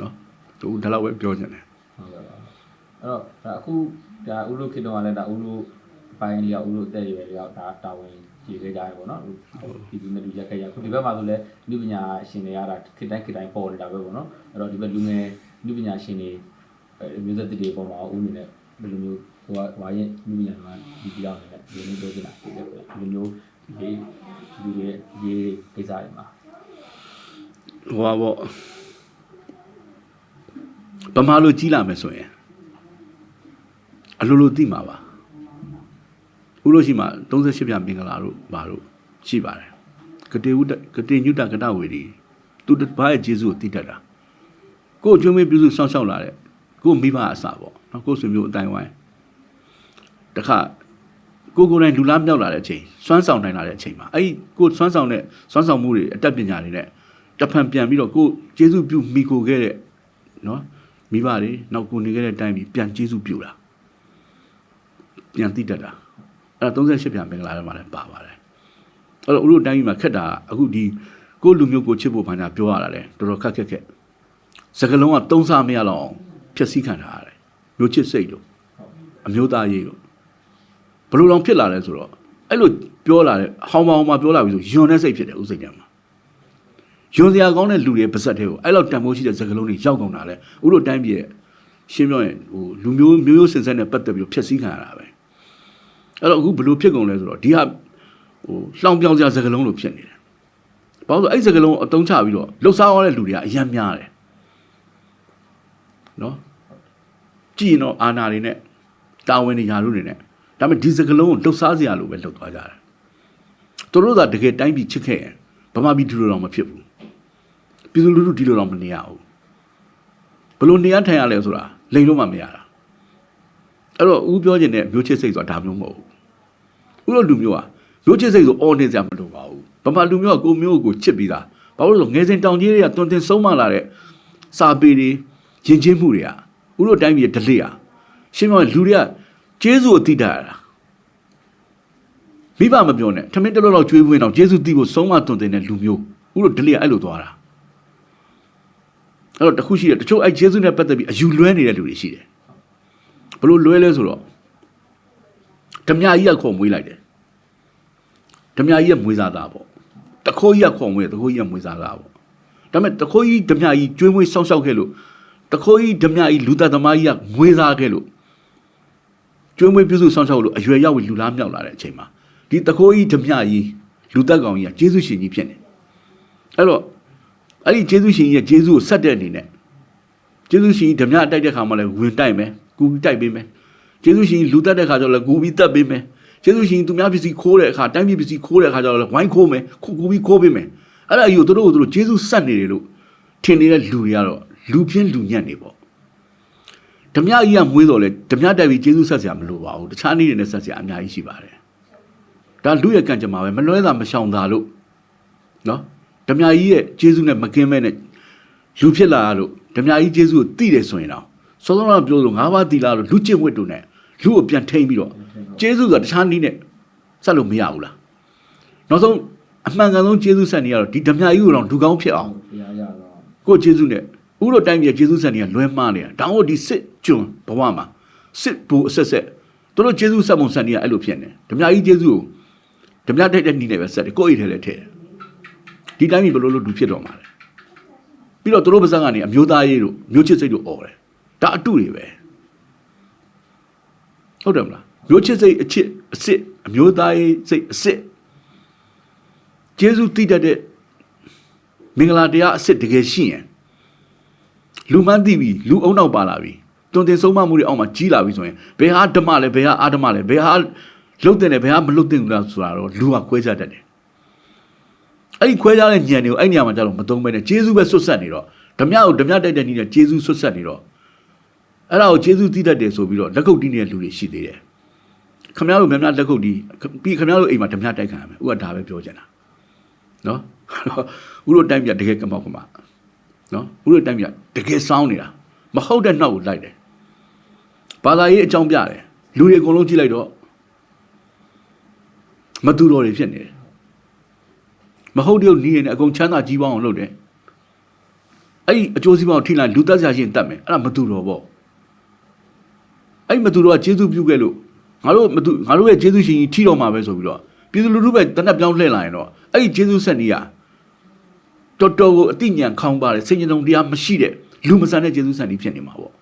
နော်သူဒါတော့ပဲပြောချင်တယ်ဟုတ်ကဲ့အဲ့တော့အခုဒါဦးတို့ခေတ္တကလည်းဒါဦးတို့ပိုင်းလေးကဦးတို့တက်ရွယ်ရောက်ဒါတာဝန်ကြည့်ခဲ့ကြရပေါ့နော်ဒီလူနဲ့လူရက်ခဲ့ရခုဒီဘက်မှာဆိုလည်းလူပညာရှင်တွေရတာခေတ္တိုင်းပေါ်နေတာပဲပေါ့နော်အဲ့တော့ဒီဘက်လူငယ်လူပညာရှင်တွေမျိုးဆက်တွေပေါ်မှာဦးနေနဲ့ဘယ်လိုမျိုးဟိုဝါရဲ့လူပညာမှာဒီပြောင်းနေတဲ့ဒီလိုမျိုးပြောချင်တာဒီလိုမျိုးဒီလူတွေရေးကိစ္စတွေမှာဟိုပါပေါ့ဗမာလိုကြီးလာမယ်ဆိုရင်အလိုလိုသိမှာပါဦးလို့ရှိမှ38ပြမင်္ဂလာတို့ဘာတို့ရှိပါတယ်ကတိညုတကတဝေဒီသူတဘာရဲ့ဂျေဇုကိုသိတတ်တာကို့ကျွေးမွေးပြုစုစောင့်ရှောက်လာတဲ့ကို့မိဘအစပေါ့နော်ကို့ဆွေမျိုးအတိုင်းဝိုင်းတခါကိုယ်တိုင်လူလားမြောက်လာတဲ့အချိန်စွမ်းဆောင်နိုင်လာတဲ့အချိန်မှာအဲ့ဒီကိုစွမ်းဆောင်မှုတွေအတတ်ပညာတွေနဲ့တဖန်ပြန်ပြီးတော့ကိုကျေးဇူးပြုမိကိုခဲ့တဲ့နော်မိဘတွေနောက်ကိုနေခဲ့တဲ့အတိုင်းပြီးပြန်ကျေးဇူးပြုတာပြန်သိတတ်တာအဲ့ဒါ38ပြန်မင်္ဂလာထဲမှာလည်းပါပါတယ်အဲ့တော့ဦးတို့တိုင်းပြည်မှာခက်တာအခုဒီကိုလူမျိုးကိုချစ်ဖို့ဘာညာပြောရတာလဲတော်တော်ခက်စကလုံးကသုံးစားမရတော့အောင်ဖြည့်ဆည်းခံထားရတယ်မျိုးချစ်စိတ်တို့အမျိုးသားရေးတို့ဘလို့လောင်ဖြစ်လာလဲဆိုတော့အဲ့လိုပြောလာတဲ့ဟောင်းမှာပြောလာပြီဆိုယွန်းတဲ့စိတ်ဖြစ်တယ်ဦးစိတ်ထဲမှာယွန်းစရာကောင်းတဲ့လူတွေပါဇက်တွေကိုအဲ့လောက်တန်ဖိုးရှိတဲ့စကလုံးတွေရောက်ကုန်တာလဲဦးတို့တိုင်းပြည်ရဲ့ရှင်းပြောရင်ဟိုလူမျိုးစင်ဆက်နဲ့ပတ်သက်ပြီးဖြည့်ဆည်းခံရတာပဲအဲ့တော့အခုဘလို့ဖြစ်ကုန်လဲဆိုတော့ဒီဟာဟိုလှောင်ပြောင်စရာစကလုံးလိုဖြစ်နေတယ်ဘာလို့ဆိုအဲ့စကလုံးအတုံးချပြီးတော့လှုပ်ရှားရတဲ့လူတွေကအများများတယ်နော်ကြည့်ရင်တော့အာနာတွေနဲ့တာဝန်တွေယာတို့တွေနဲ့ဒါပေမဲ့ဒီစကလုံးကိုလှုပ်ရှားစရာလိုပဲလှုပ်သွားကြတယ်သူတို့ကတကယ်တိုင်းပြည်ချစ်ခဲ့ရင်ဗမာပြည်ဒီလိုတော့မဖြစ်ဘူးပြည်သူလူထုဒီလိုတော့မနေရဘူးဘလို့နေရထိုင်ရလဲဆိုတာလိန်လို့မှမရတာအဲ့တော့ဦးပြောချင်တဲ့မျိုးချစ်စိတ်ဆိုတာဒါမျိုးမဟုတ်ဘူးဦးတို့လူမျိုးကမျိုးချစ်စိတ်ဆိုအော်နေစရာမလိုပါဘူးဗမာလူမျိုးကကိုမျိုးကိုချစ်ပြီးသားဘာလို့လဲဆိုငယ်စဉ်တောင်ကြီးတွေကတွင်တင်ဆုံးမလာတဲ့စာပေတွေယဉ်ကျေးမှုတွေကဦးတို့တိုင်းပြည်ဒလိอ่ะရှင်းပြောလူတွေကကျေးဇူးကိုသိတတ်ရတာမိဘမပြောနဲ့ထမင်းတလို့တော့ကျွေးပွင့်တော့ကျေးဇူးသိဖို့ဆုံးမတွင်တင်တဲ့လူမျိုးဦးတို့ဒလိอ่ะအဲ့လိုသွားတာအဲ့တော့တခုရှိတယ်တချို့အဲ့ကျေးဇူးနဲ့ပတ်သက်ပြီးအယူလွဲနေတဲ့လူတွေရှိတယ်ဘလို့လွဲလဲဆိုတော့ဓမြကြီးကခေါ်မွေးလိုက်တယ်ဓမြကြီးကမွေးစားသားပေါ့တခိုးကြီးကခေါ်မွေးတခိုးကြီးကမွေးစားသားပေါ့ဒါပေမဲ့တခိုးကြီးဓမြကြီးကျွေးမွေးစောင့်ရှောက်ခဲ့လို့တခိုးကြီးဓမြကြီးလူသားသမားကြီးကမွေးစားခဲ့လို့ကျွေးမွေးပြုစုစောင့်ရှောက်လို့အရွယ်ရောက်ပြီးလူလားမြောက်လာတဲ့အချိန်မှာဒီတခိုးကြီးဓမြကြီးလူသက်ကောင်ကြီးကကျေးဇူးရှင်ကြီးဖြစ်နေအဲ့တော့အဲ့ဒီကျေးဇူးရှင်ကြီးရဲ့ကျေးဇူးကိုဆက်တဲ့အနေနဲ့ကျေးဇူးရှင်ကြီးဓမြတိုက်တဲ့ခါမှလည်းဝင်တိုက်မယ်ကူပြီးတိုက်ပေးမယ်ကျေးဇူးရှင်လူတက်တဲ့ခါကျတော့လည်းကူပြီးတက်ပေးမယ် ကျေးဇူးရှင်သူများပစ္စည်းခိုးတဲ့အခါတိုင်းပြည်ပစ္စည်းခိုးတဲ့အခါကျတော့ဝိုင်းခိုးမယ်ခုပြီးခိုးပေးမယ်အဲ့ဒါကြီးကိုတို့ကျေးဇူးဆက်နေတယ်လို့ထင်နေတဲ့လူတွေကတော့လူပြင်းလူညံ့နေပေါ့ဓမြကြီးကမွေးတော်လဲဓမြတိုက်ပြီးကျေးဇူးဆက်စရာမလိုပါဘူးတခြားနည်းတွေနဲ့ဆက်စရာအများကြီးရှိပါတယ်ဒါလူရဲ့ကံကြမ္မာပဲမလွဲတာမရှောင်တာလို့နော်ဓမြကြီးရဲ့ကျေးဇူးနဲ့မကင်းမဲ့နဲ့လူဖြစ်လာလို့ဓမြကြီးကျေးဇူးကိုသိတယ်ဆိုရင်တော့စောစောကပြောလို့၅ပါးသီလလို့လူကျင့်ဝတ်တို့နဲ့လူကိုပြန်ထိန်ပြီးတော့ကျေးဇူးဆိုတာတခြားနည်းနဲ့ဆက်လို့မရဘူးလားနောက်ဆုံးအမှန်ကန်ဆုံးကျေးဇူးဆက်နေရတော့ဒီဓမြကြီးကိုတော့လူကောင်းဖြစ်အောင်ကိုကျေးဇူးနဲ့ဥတို့တိုင်းပြည်ကျေးဇူးဆက်နေရလွဲမှားနေတာဒါမှမဟုတ်ဒီစစ်ကျွန်းဘဝမှာစစ်ဘူအဆက်တို့ကျေးဇူးဆက်ပုံဆက်နေရအဲ့လိုဖြစ်နေဓမြကြီးကျေးဇူးကိုဓမြတိုက်တဲ့နည်းနဲ့ပဲဆက်တယ်ကိုယ့်အိတ်ထဲလည်းထည့်တယ်ဒီတိုင်းပြည်ဘယ်လိုလုပ်လူဖြစ်တော့မှာလဲပြီးတော့တို့ပါဇက်ကနေအမျိုးသားရေးတို့မျိုးချစ်စိတ်တို့អော်တယ်ဒါအတုတွေပဲဟုတ်တယ်မလားမျိုးချစ်စိတ်အစ်အမျိုးသားရေးစိတ်အစ်ကျေးဇူးတည်တတ်တဲ့မင်္ဂလာတရားအစ်တကယ်ရှိရင်လူမှန်းသိပြီလူအုံနောက်ပါလာပြီတွင်တင်ဆုံးမမှုတွေအောက်မှာကြီးလာပြီဆိုရင်ဘယ်ဟာဓမ္မလဲဘယ်ဟာအာဓမ္မလဲဘယ်ဟာလှုပ်တဲ့လဲဘယ်ဟာမလှုပ်တဲ့ဘူးလားဆိုတာတော့လူကခွဲခြားတတ်တယ်အဲ့ဒီခွဲခြားတဲ့ဉာဏ်တွေကိုအဲ့နေရာမှာကျတော့မသုံးဘဲနဲ့ကျေးဇူးပဲဆွတ်ဆက်နေတော့ဓမ္မကိုဓမ္မတိုက်တဲ့နည်းနဲ့ကျေးဇူးဆွတ်ဆက်နေတော့အဲ့ဒါကိုကျေးဇူးတည်တတ်တယ်ဆိုပြီးတော့လက်ကုပ်တီးနေတဲ့လူတွေရှိသေးတယ်ခမရတို့များများလက်ကုပ်တီးပြီးခမရတို့အိမ်မှာဓမ္မတိုက်ခံရမယ်ဥကဒါပဲပြောချင်တာနော်ဥတို့တိုင်းပြတကယ်ကမောက်ကမနော်ဥတို့တိုင်းပြတကယ်စောင်းနေတာမဟုတ်တဲ့နောက်ကိုလိုက်တယ်ဘာသာရေးအကြောင်းပြတယ်လူတွေအကုန်လုံးကြည့်လိုက်တော့မတူတော်တွေဖြစ်နေတယ်မဟုတ်တဲ့နီးနေအကုန်ချမ်းသာကြီးပေါင်းအောင်လုပ်တယ်အဲ့ဒီအကျိုးစီးပွားကိုထိလိုက်လူသက်ရှာရှင်တတ်မယ်အဲ့ဒါမတူတော်ပေါ့အဲ့မတူတော်ကကျေးဇူးပြုခဲ့လို့ငါတို့ရဲ့ကျေးဇူးရှင်ကြီးထိတော်မှာပဲဆိုပြီးတော့ပြည်သူလူထုပဲတနက်ပြောင်းလှည့်လာရင်တော့အဲ့ဒီကျေးဇူးဆက်နေရတော်တော်ကိုအတိညာခေါင်းပါတယ်စိတ်ညုံတရားမရှိတဲ့လူမဆန်တဲ့ကျေးဇူးဆက်နေဖြစ်နေမှာပေါ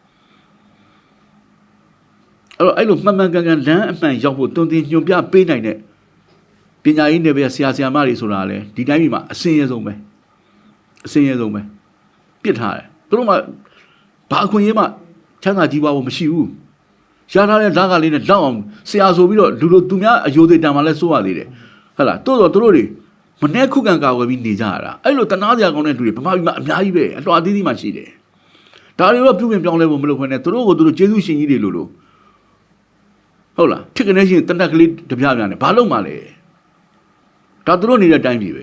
့အဲ့လိုမှန်မှန်ကန်ကန်လမ်းအမှန်ရောက်ဖို့တွင်တင်ညွန်ပြပေးနိုင်တဲ့ပညာရေးနယ်ပယ်ဆရာမတွေဆိုတာလေဒီတိုင်းပြည်မှာအစင်းရဲဆုံးပဲပြစ်ထားတယ်သူတို့မှဘာအခွင့်အရေးမှချမ်းသာကြီးပွားဖို့မရှိဘူးရထားတဲ့ဓာတ်ကလေးနဲ့လောက်အောင်ဆရာဆိုပြီးတော့လူတို့သူများအယိုသေးတံမှာလဲစိုးရသေးတယ်ဟုတ်လားတိုးတော့သူတို့တွေမနဲ့ခုခံကာဝယ်ပြီးနေကြရတာအဲ့လိုတနာစရာကောင်းတဲ့လူတွေဗမာပြည်မှာအများကြီးပဲအလွှာသေးသေးမှရှိတယ်ဒါတွေတော့ပြုပြင်ပြောင်းလဲဖို့မလုပ်ခွင့်နဲ့သူတို့ကိုသူတို့ကျေးဇူးရှင်ကြီးတွေလို့ဟုတ်လားထစ်ကနေရှင်တနက်ကလေးတပြားပြားနဲ့ဘာလုပ်မှလဲဒါသူတို့နေတဲ့အတိုင်းပြည်ပဲ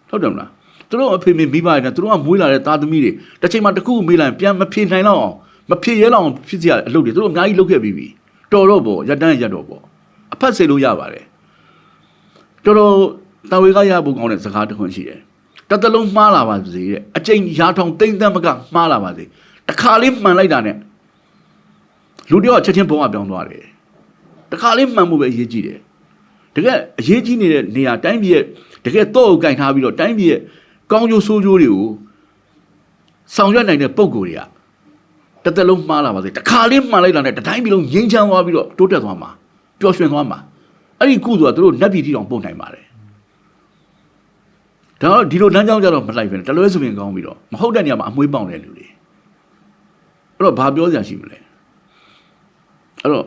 ဟုတ်တယ်မလားသူတို့အဖေမိဘတွေနဲ့သူတို့ကမွေးလာတဲ့သားသမီးတွေတစ်ချိန်မှတစ်ခုမေးလိုက်ပြန်မဖြေနိုင်တော့အောင်မဖြေရဲလောက်အောင်ဖြစ်စရာအလုပ်တွေသူတို့အများကြီးလုပ်ခဲ့ပြီးပြီတော်တော့ပေါ့ရက်တန်းရက်တော့ပေါ့အဖက်စေလို့ရပါတယ်တော်တာဝေကရဖို့ကောင်းတဲ့စကားတစ်ခွန်းရှိတယ်တစ်သလုံးမှားလာပါစေတဲ့အကျိန်ရာထောင်တိမ့်တမ်းမကမှားလာပါစေတခါလေးမှန်လိုက်တာနဲ့လူတယောက်ချက်ချင်းဘုံကပြောင်းသွားတယ်တခါလေးမှန်မှုပဲအရေးကြီးတယ်တကယ်အရေးကြီးနေတဲ့နေရာတိုင်းပြည်ရဲ့တကယ်တော့ကိုကင်ထားပြီးတော့တိုင်းပြည်ရဲ့ကောင်းကျိုးဆိုးကျိုးတွေကိုဆောင်ရွက်နိုင်တဲ့ပုံကိုယ်တွေကတစ်သက်လုံးမှားလာပါစေတခါလေးမှန်လိုက်တာနဲ့တတိုင်းပြည်လုံးငြိမ်းချမ်းသွားပြီးတော့တိုးတက်သွားမှာပျော်ရွှင်သွားမှာအဲ့ဒီကုဆိုတာတို့နတ်ပြည်တီတောင်ပို့နိုင်ပါတယ်ဒါတော့ဒီလိုလမ်းကြောင်းကြတော့မလိုက်ပဲတလွဲဆိုရင်ကောင်းပြီးတော့မဟုတ်တဲ့နေရာမှာအမွှေးပေါင်တဲ့လူတွေအဲ့တော့ဘာပြောစရာရှိမလဲအဲ့တော့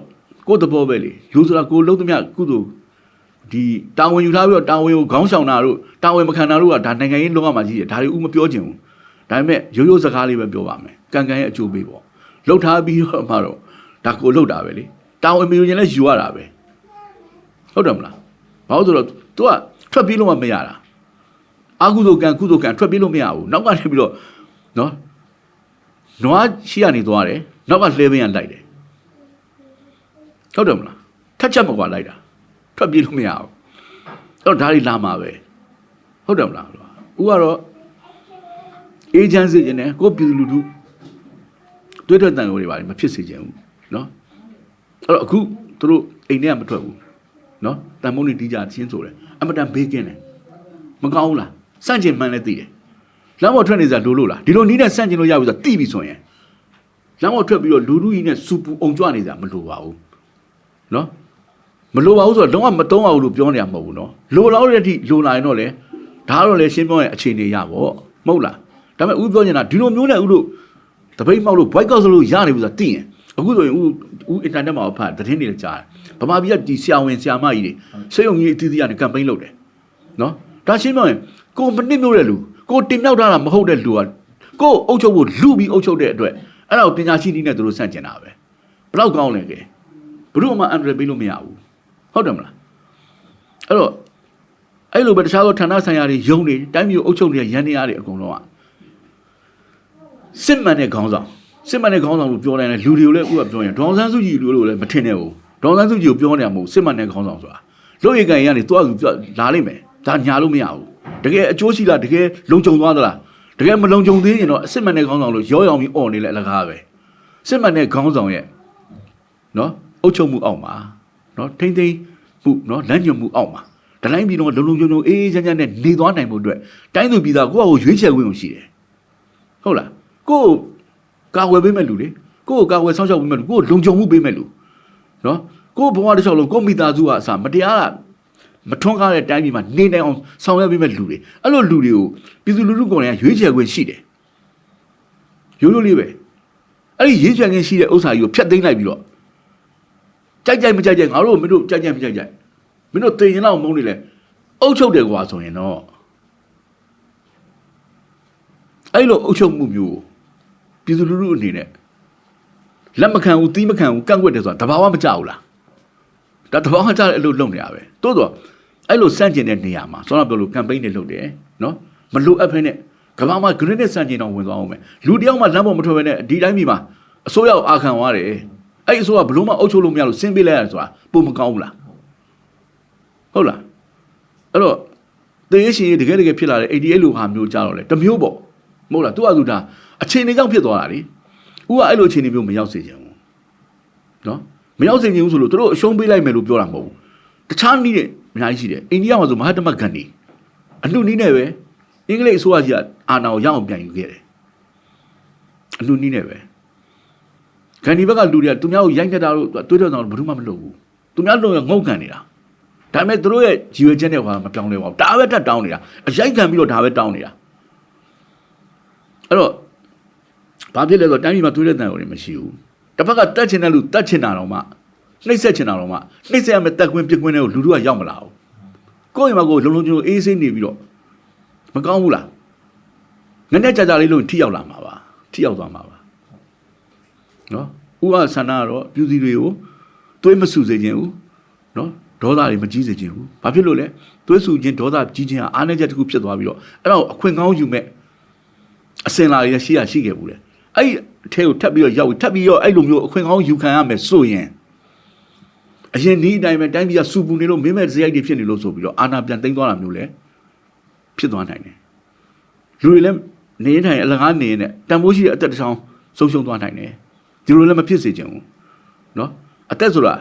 ကိုယ့်တဘောပဲလေလူဆိုတာကိုလုံးသမျှကုသိုလ်ဒီတာဝန်ယူထားပြီးတော့တာဝန်ကိုခေါင်းဆောင်တာတို့တာဝန်မခံတာတို့ကဒါနိုင်ငံရေးလောကမှာကြီးတယ်ဒါတွေဥမပြောချင်ဘူးဒါပေမဲ့ရိုးရိုးစကားလေးပဲပြောပါမယ်ကံရဲ့အကျိုးပေးပေါ့လှုပ်ထားပြီးတော့မှတော့ဒါကိုလှုပ်တာပဲလေတာဝန်မယူရင်လည်းယူရတာပဲဟုတ်တယ်မလားဘာလို့ဆိုတော့ तू ကထွက်ပြေးလို့မရတာအာကုသိုလ်ကံကုသိုလ်ကံထွက်ပြေးလို့မရဘူးနောက်ကနေပြီးတော့နော်နွားရှိရနေသွားတယ်နောက်ကလှဲပင်းရလိုက်တယ်ဟုတ်တယ်မလားထက်ချက်မကွာလိုက်တာထွက်ပြေးလို့မရဘူးအဲ့တော့ဒါတွေလာမှာပဲဟုတ်တယ်မလားဥကတော့အေဂျင့်စီကျင်တယ်ကိုပြည်သူလူထုတွေးထွက်တန်ကိုတွေပါမဖြစ်စေချင်ဘူးနော်အဲ့တော့အခုသူတို့အိမ်ထဲကမထွက်ဘူးနော်တန်မုံတွေတီးကြချင်းဆိုတယ်အမတန်ဘေးကင်းတယ်မကောင်းဘူးလားစန့်ကျင်မှန်းလည်းသိတယ်လမ်းပေါ်ထွက်နေစရာလိုလို့လားဒီလိုနီးနဲ့စန့်ကျင်လို့ရပြီဆိုတိပြီဆိုရင်လမ်းပေါ်ထွက်ပြီးတော့လူလူကြီးနဲ့စူပူအောင်ကြွနေစရာမလိုပါဘူးနော်မလိုပါဘူးဆိုတော့လုံးဝမတုံးအောင်လို့ပြောနေရမှာမဟုတ်ဘူးနော်လိုလောက်တဲ့အထိလိုလာရင်တော့လေဒါကတော့လေရှင်းပြောရင်အခြေအနေရပေါ့မဟုတ်လားဒါပေမဲ့ဦးပြောနေတာဒီလိုမျိုးနဲ့ဦးတို့တပိတ်မှောက်လို့ boycott ဆိုလို့ရနေပြီဆိုတာသိရင်အခုဆိုရင်ဦး internet မှာဖတ်သတင်းတွေကြားတယ် ဗမာပြည်ကဒီဆရာဝန်ဆရာမကြီးတွေစိတ်ယုံကြီးအသီးသီးကနေကမ်ပိန်းလုပ်တယ်နော်ဒါရှင်းပြောရင်ကိုမနစ်မြို့တဲ့လူကိုတင်မြောက်ထားတာမဟုတ်တဲ့လူကကိုအုပ်ချုပ်ဖို့လူပြီးအုပ်ချုပ်တဲ့အတွက်အဲ့ဒါကိုပညာရှိနည်းနဲ့သူတို့ဆန့်ကျင်တာပဲဘယ်တော့ကောင်းလဲကဲဘယ်တော့မှအန်ဒရပေးလို့မရဘူးဟုတ်တယ်မလားအဲ့တော့အဲ့လိုပဲတခြားသောဌာနဆိုင်ရာတွေယုံနေတိုင်းမျိုးအုပ်ချုပ်နေတဲ့ရန်နေရတွေအကုန်လုံးကစစ်မှန်တဲ့ခေါင်းဆောင်လို့ပြောတယ်လူတွေကိုလည်းဥပပြောရင်ဒေါအောင်ဆန်းစုကြည်လို့လည်းမထင်နဲ့ဘူးဒေါအောင်ဆန်းစုကြည်ကိုပြောနေရမဟုတ်စစ်မှန်တဲ့ခေါင်းဆောင်ဆိုတာလို့ရကန်ရကနေတွားသူလာလိမ့်မယ်ဒါညာလို့မရဘူးတကယ်အကျိုးရှိလားတကယ်လုံခြုံသွားသလားတကယ်မလုံခြုံသေးရင်တော့စစ်မှန်တဲ့ခေါင်းဆောင်လို့ရောရောင်ပြီးអော်နေလဲအလကားပဲစစ်မှန်တဲ့ခေါင်းဆောင်ရဲ့နော်အုပ်ချုပ်မှုအောက်မှာနော်ထိမ့်သိမ့်မှုနော်လမ်းညွှန်မှုအောက်မှာတတိုင်းပြည်တော့လုံလုံခြုံခြုံအေးအေးချမ်းချမ်းနဲ့နေသွားနိုင်ဖို့အတွက်တိုင်းသူပြည်သားကိုယ့်အကိုရွေးချယ်ခွင့်ကိုရှိတယ်ဟုတ်လားကိုယ့်ကာဝယ်ပေးမဲ့လူလေကိုယ့်ကာဝယ်ဆောက်ရှောက်ပေးမဲ့လူကိုယ့်လုံခြုံမှုပေးမဲ့လူနော်ကိုယ့်ဘဝတစ်လျှောက်လုံးကိုယ့်မိသားစုကအစမတရားမထွန်းကားတဲ့တိုင်းပြည်မှာနေနိုင်အောင်ဆောင်ရွက်ပေးမဲ့လူတွေအဲ့လိုလူတွေကိုပြည်သူလူထုကိုယ်တိုင်ရွေးချယ်ခွင့်ရှိတယ်ရိုးရိုးလေးပဲအဲ့ဒီရွေးချယ်ခွင့်ရှိတဲ့ဥစ္စာကြီးကိုဖျက်သိမ်းလိုက်ပြီးတော့ကြိုက်မကြိုက်ငါတို့မင်းတို့ကြိုက်မကြိုက်မင်းတို့တင်ရင်တော့မုန်းနေလေအုပ်ချုပ်တယ်ကွာဆိုရင်တော့အဲ့လိုအုပ်ချုပ်မှုမျိုးပြည်သူလူထုအနေနဲ့လက်မခံဘူးတီးမခံဘူးကန့်ကွက်တယ်ဆိုတာတဘာဝမကြောက်ဘူးလားဒါတဘာဝကြောက်တယ်အဲ့လိုလုပ်နေရပဲတိုးတော့အဲ့လိုစန့်ကျင်တဲ့နေရာမှာဆောင်းပြောလို့ကမ်ပိန်းတွေလုပ်တယ်နော်မလိုအပ်ဖ ೇನೆ ကမ္ဘာမှာဂရင်းနဲ့စန့်ကျင်တော့ဝင်သွားအောင်မယ်လူတယောက်မှလမ်းပေါ်မထွက်ဘဲနဲ့ဒီတိုင်းပြည်မှာအစိုးရအာခံသွားတယ်အဲ့အစိုးရဘလို့မှအုပ်ချုပ်လို့မရလို့ဆင်းပေးလိုက်ရတယ်ဆိုတာပုံမကောင်းဘူးလားဟုတ်လားအဲ့တော့တေးရှင်တကယ်ဖြစ်လာတဲ့88လိုဟာမျိုးကြတော့လေတမျိုးပေါ့မဟုတ်လားသူကသူဒါအခြေအနေကြောင့်ဖြစ်သွားတာလေဥကအဲ့လိုအခြေအနေမျိုးမရောက်စေချင်ဘူးနော်မရောက်စေချင်ဘူးဆိုလို့တို့အရှုံးပေးလိုက်မယ်လို့ပြောတာမဟုတ်ဘူးတခြားနည်းနဲ့အများကြီးရှိတယ်အိန္ဒိယမှာဆိုမဟာတမဂန္ဒီအလှနည်းနဲ့ပဲအင်္ဂလိပ်အစိုးရကြီးကအာဏာကိုရအောင်ပြန်ယူခဲ့တယ်အလှနည်းနဲ့ပဲဂန္ဒီဘက်ကလူတွေကသူများကိုရိုက်နှက်တာလို့တွေးတော့တော့ဘယ်သူမှမလုပ်ဘူးသူများလုံးရငုတ်ခံနေတာဒါပေမဲ့သူတို့ရဲ့ရည်ရွယ်ချက်နဲ့ကမပြောင်းလဲပါဘူးဒါပဲတက်တောင်းနေတာအရိုက်ခံပြီးတော့ဒါပဲတောင်းနေတာအဲ့တော့ဘာဖြစ်လဲဆိုတော့တိုင်းပြည်မှာတွေးတဲ့တန်ကိုလည်းမရှိဘူးတစ်ဖက်ကတက်ချင်တဲ့လူတက်ချင်တာတော့မှနှိမ့်ဆက်ချင်တာတော့မှနှိမ့်ဆက်ရမယ့်တက်ကွင်းပြကွင်းတွေကိုလူတို့ကရောက်မလာဘူးကိုယ့်အိမ်မှာကိုယ်လုံလုံချုံအေးဆေးနေပြီးတော့မကောင်းဘူးလားငနဲ့ကြာကြာလေးလို့ထိရောက်လာမှာပါထိရောက်သွားမှာပါနော်ဥပဆန္ဒကတော့ပြည်သူတွေကိုတွေးမစုစေခြင်းဘူးနော်ဒေါသတွေမကြီးစေခြင်းဘူးဘာဖြစ်လို့လဲတွေးစုခြင်းဒေါသကြီးခြင်းဟာအားနည်းချက်တစ်ခုဖြစ်သွားပြီးတော့အဲ့တော့အခွင့်ကောင်းယူမဲ့အစင်လာရရှိခဲ့ဘူးလေအဲ့ဒီအထဲကိုထပ်ပြီးတော့ရောက်ထပ်ပြီးတော့အဲ့လိုမျိုးအခွင့်ကောင်းယူခံရမယ်ဆိုရင်အရင်ဒီအတိုင်းပဲတိုင်းပြည်ကစူပူနေလို့မင်းမဲ့ဇယိုက်တွေဖြစ်နေလို့ဆိုပြီးတော့အာဏာပြန်သိမ်းသွားတာမျိုးလေဖြစ်သွားနိုင်တယ်လူတွေလည်းနေထိုင်အလကားနေနဲ့တန်ဖိုးရှိတဲ့အသက်တစ်ချောင်းဆုံးရှုံးသွားနိုင်တယ်ဒီလိုလည်းမဖြစ်စေချင်ဘူးနော်အသက်ဆိုတ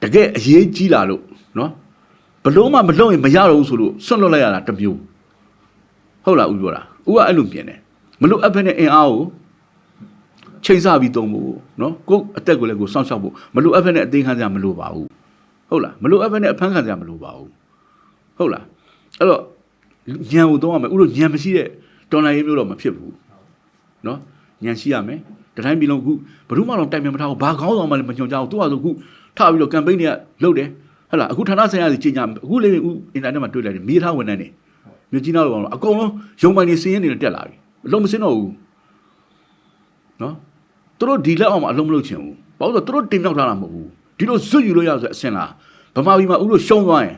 ာတကယ်အရေးကြီးလာလို့နော်ဘလို့မှမလုပ်ရင်မရတော့ဘူးဆိုလို့ဆွန့်လွတ်လိုက်ရတာတမျိုးဟုတ်လားဦးပြောတာဦးကအဲ့လိုပြင်တယ်မလို့အဖက်နဲ့အင်အားကိုချိန်ဆပြီးသုံးဖို့နော်ကိုအသက်ကိုလည်းကိုစောင့်ရှောက်ဖို့မလို့အဖက်နဲ့အသိခံစရာမလိုပါဘူးဟုတ်လားမလို့အဖက်နဲ့အဖမ်းခံစရာမလိုပါဘူးဟုတ်လားအဲ့တော့ညံကိုသုံးရမယ်ဥလို့ညံမရှိတဲ့တော်လိုင်းရေးမျိုးတော့မဖြစ်ဘူးနော်ညံရှိရမယ်တတိုင်းပြည်လုံးအခုဘယ်သူမှတော့တိုင်ပင်မထားဘူးဘာကောင်းဆောင်မှလည်းမညွှန်ကြဘူးသူကဆိုအခုထားပြီးတော့ကမ်ပိန်းတွေကလုပ်တယ်ဟုတ်လားအခုဌာနဆိုင်ရာကြီးကြီးညာအခုလေးဦးအင်တာနက်မှာတွေ့လိုက်တယ်မြေထားဝန်ထမ်းတွေမြို့ကြီးနားလို့အကုန်လုံးရုံပိုင်နေစင်းရင်းနေတက်လာပြီအလုံးမစင်းတော့ဘူးနော်သူတို့ဒီလက်အောင်မှာအလုံးမလုပ်ချင်ဘူးဘာလို့လဲသူတို့တင်မြောက်ထားတာမဟုတ်ဘူးဒီလိုဇွတ်ယူလို့ရဆိုအစင်လားဗမာပြည်မှာဥလို့ရှုံးသွားရင်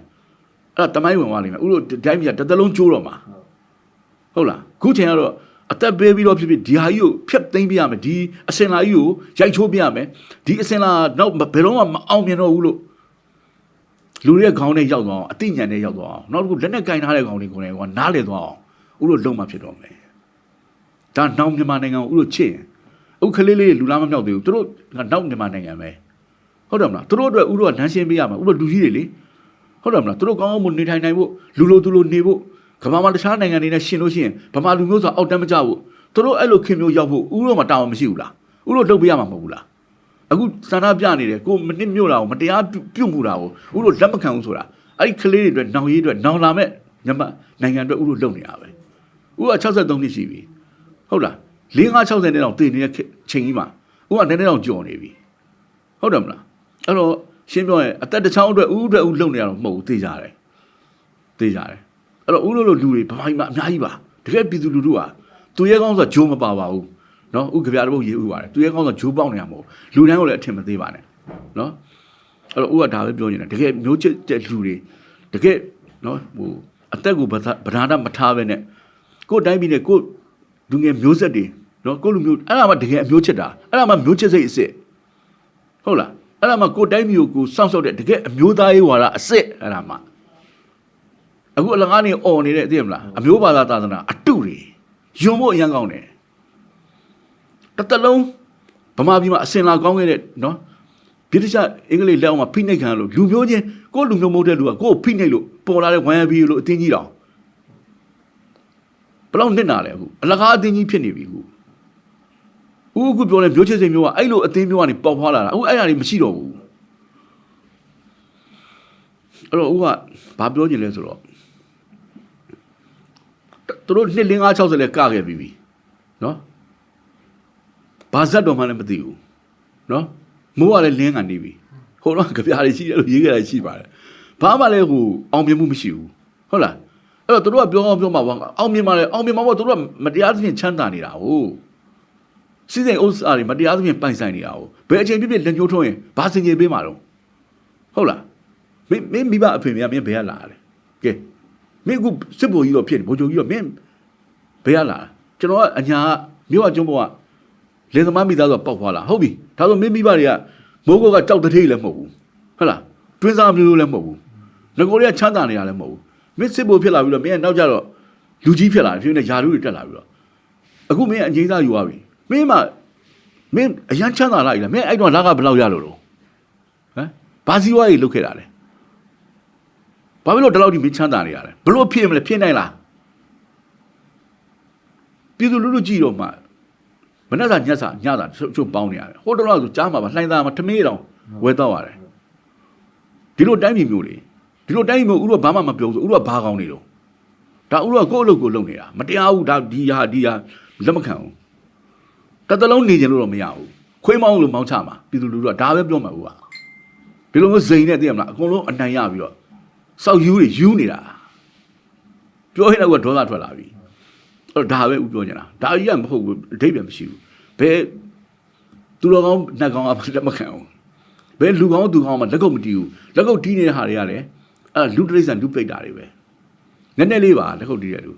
အဲ့ဒါတမိုင်းဝင်သွားလိမ့်မယ်ဥလို့တိုင်းပြည်ကတစ်သလုံးကျိုးတော့မှာဟုတ်လားခုချိန်ကတော့အသက်ပေးပြီးတော့ဖြစ်ဖြစ်ဒီဟာကြီးကိုဖျက်သိမ်းပြရမယ်ဒီအစင်လာကြီးကိုရိုက်ချိုးပြရမယ်ဒီအစင်လာတော့ဘယ်တော့မှမအောင်မြင်တော့ဘူးလို့လူတွေရဲ့ခေါင်းထဲရောက်သွားအောင်အသိဉာဏ်နဲ့ရောက်သွားအောင်နောက်တစ်ခုလက်နဲ့ကင်ထားတဲ့ခေါင်းတွေကိုလည်းနားလည်သွားအောင်ဥလို့လုံးမှဖြစ်တော့မယ်ဒါနောက်မြန်မာနိုင်ငံကိုဥလို့ချစ်ရင်ဥကလေးလေးလူလားမမြောက်သေးဘူးသူတို့ကနောက်မြန်မာနိုင်ငံပဲဟုတ်တယ်မလားသူတို့အတွက်ဥလို့ကလမ်းရှင်းပေးရမှာဥလို့လူကြီးတွေလေဟုတ်တယ်မလားသူတို့ကောင်းကောင်းမနေထိုင်နိုင်ဖို့လူလိုသူလိုနေဖို့ကမ္ဘာမှာတခြားနိုင်ငံတွေနဲ့ရှင်လို့ရှိရင်ဗမာလူမျိုးဆိုအောက်တန်းမကြဘူးသူတို့အဲ့လိုခင်မျိုးရောက်ဖို့ဥလို့မတောင်းမရှိဘူးလားဥလို့လုပ်ပေးရမှာမဟုတ်ဘူးလားအခုစာနာပြနေတယ်ကိုမနစ်မြို့တာကိုမတရားပြုတ်မှုတာကိုဥလို့လက်မခံဘူးဆိုတာအဲ့ဒီကလေးတွေအတွက်နောင်ရေးအတွက်နောင်လာမဲ့မြန်မာနိုင်ငံအတွက်ဥလို့လုပ်နေတာပဲဥက63နှစ်ရှိပြီဟုတ်လား4560နဲ့တော့တည်နေတဲ့ချိန်ကြီးမှာဥကနည်းနည်းတော့ကြော်နေပြီဟုတ်တယ်မလားအဲ့တော့ ရှင်းပြောရင်အသက်တစ်ချောင်းအတွက်ဥလုံနေရတော့မဟုတ်ဘူးသိကြတယ်အဲ့တော့ဥလို့လူတွေဗမာပြည်မှာအများကြီးပါတကယ်ပြည်သူလူထုဟာသူရဲကောင်းဆိုဂျိုးမပါပါဘူးနော်ဥကြပြတစ်ပုတ်ရေးဥပါတယ်သူရဲကောင်းဆိုဂျိုးပေါက်နေရမဟုတ်လူတိုင်းကိုလည်းအထင်မသေးပါနဲ့နော်အဲ့တော့ဥကဒါပဲပြောနေတာတကယ်မျိုးချစ်တဲ့လူတွေတကယ်နော်ဟိုအသက်ကိုဗဒါနမထားပဲနဲ့ကိုယ်တိုင်းပြည်နဲ့ကိုယ်လူငယ်မျိုးဆက်တွေနော်ကိုယ်လူမျိုးအဲ့ဒါမှတကယ်အမျိုးချစ်တာအဲ့ဒါမှမျိုးချစ်စိတ်အစ်စ်ဟုတ်လားအဲ့ဒါမှကိုယ်တိုင်းပြည်ကိုစောင့်ရှောက်တဲ့တကယ်အမျိုးသားရေးဝါဒအစ်စ်အဲ့ဒါမှအခုအလကားနေអော်နေတဲ့သိရမလားအမျိုးဘာသာသာသနာအတုတွေယွံဖို့အရန်ကောင်းတယ်တစ်သက်လုံးဗမာပြည်မှာအစင်လာကောင်းခဲ့တဲ့နော်ဗြိတိရှအင်္ဂလိပ်လက်အောက်မှာဖိနှိပ်ခံလို့လူမျိုးချင်းကိုယ်လူမျိုးမဟုတ်တဲ့လူကကိုယ်ဖိနှိပ်လို့ပေါ်လာတဲ့ဝမ်ယဘီလို့အတင်းကြီးတောင်ဘယ်လောက်နစ်နာလဲအခုအလကားအတင်းကြီးဖြစ်နေပြီအခုပြောနေမျိုးချစ်စိတ်မျိုးကအဲ့လိုအတင်းမျိုးကနေပေါက်ဖွာလာတာအခုအဲ့ဒါတွေမရှိတော့ဘူးအဲ့တော့ဦးကဘာပြောချင်လဲဆိုတော့သူတို့နှစ်560လဲကခဲ့ပြီးပြီနော်ဘာဇက်တော်မှလည်းမသိဘူးနော်မိုးကလည်းလင်းကနေပြီဟိုတော့ကြပြားတွေရှိတယ်လို့ရေးကြတာရှိပါတယ်ဘာမှလည်းဟိုအောင်မြင်မှုမရှိဘူးဟုတ်လားအဲ့တော့သူတို့ကပြောမှာပါအောင်မြင်မှာသူတို့ကမတရားသဖြင့်ချမ်းသာနေတာဟုတ်စီစဉ်ဥစ္စာတွေမတရားသဖြင့်ပိုင်ဆိုင်နေတာဟုတ်ဘယ်အချိန်ပြည့်လက်ညှိုးထုံးရင်ဘာစင်ကြေပေးမှာတော့ဟုတ်လားမင်းမိဘအဖေမင်းဘယ်ကလာလဲကဲမင်းအခုစစ်ဘိုလ်ကြီးတော့ဖြစ်နေဘိုလ်ချုပ်ကြီးတော့မင်းဘယ်ကလာကျွန်တော်ကအညာမြို့အကျုံးဘောကလေသမားမိသားစုပေါက်ဖွာလာဟုတ်ပြီဒါဆိုမင်းမိဘတွေကမိုးကောကကြောက်တထိတ်လည်းမဟုတ်ဘူးဟုတ်လားတွင်းစားမျိုးလည်းမဟုတ်ဘူးငကိုတွေကချမ်းသာနေတာလည်းမဟုတ်ဘူးမင်းစစ်ဘိုလ်ဖြစ်လာပြီးတော့မင်းကနောက်ကြတော့လူကြီးဖြစ်လာတယ်ဖြစ်နေယာရုတွေတက်လာပြီးတော့အခုမင်းအငိမ့်သားယူသွားပြီမင်းအရန်ချမ်းသာလာပြီလားမင်းအဲ့တော့လက်ကဘယ်လောက်ရလို့တော့ဟမ်ဘာစီဝါကြီးလုတ်ခဲ့တာလဲဘာဖြစ်လို့ဒီလောက်ဒီမင်းချမ်းသာနေရလဲဘလို့ဖြစ်မလဲဖြစ်နိုင်လားပြည်သူလူထုကြည့်တော့မှမနေ့ကညစာချို့ပေါင်းနေရတယ်ဟိုတလောဆိုကြားမှာပါလှိုင်းသားမှာထမင်းတောင်ဝဲတော့ရတယ်ဒီလိုတိုင်းပြည်မျိုးလေဒီလိုတိုင်းပြည်မျိုးဥရောဘာမှမပြောဘူးဥရောဘာကောင်းနေတော့ဒါဥရောကိုယ့်အလုပ်ကိုလုပ်နေတာမတရားဘူးဒါဒီဟာလက်မခံဘူးတတလုံးနေကြလို့တော့မရဘူးခွေးမောင်းလို့မောင်းချမှာပြည်သူလူထုကဒါပဲပြောမှာဘူးကဒီလိုမျိုးဇိန်နဲ့သိရမလားအကုန်လုံးအနိုင်ရပြီးတော့စောက်ယူတွေယူနေတာပြောရင်တော့ဒေါသထွက်လာပြီအဲ့တော့ဒါပဲဥပြောနေတာဒါကြီးကမဟုတ်ဘူးအဓိပ္ပာယ်မရှိဘူးဘယ်သူတော်ကောင်းနှက်ကောင်းအလက်မခံဘူးဘယ်လူကောင်းသူကောင်းမှလက်ကုပ်မတီးဘူးလက်ကုပ်တီးနေတဲ့ဟာတွေကလည်းအဲ့လူတိရစ္ဆာန်လူပိတ်တာတွေပဲနည်းနည်းလေးပါလက်ကုပ်တီးတဲ့လူ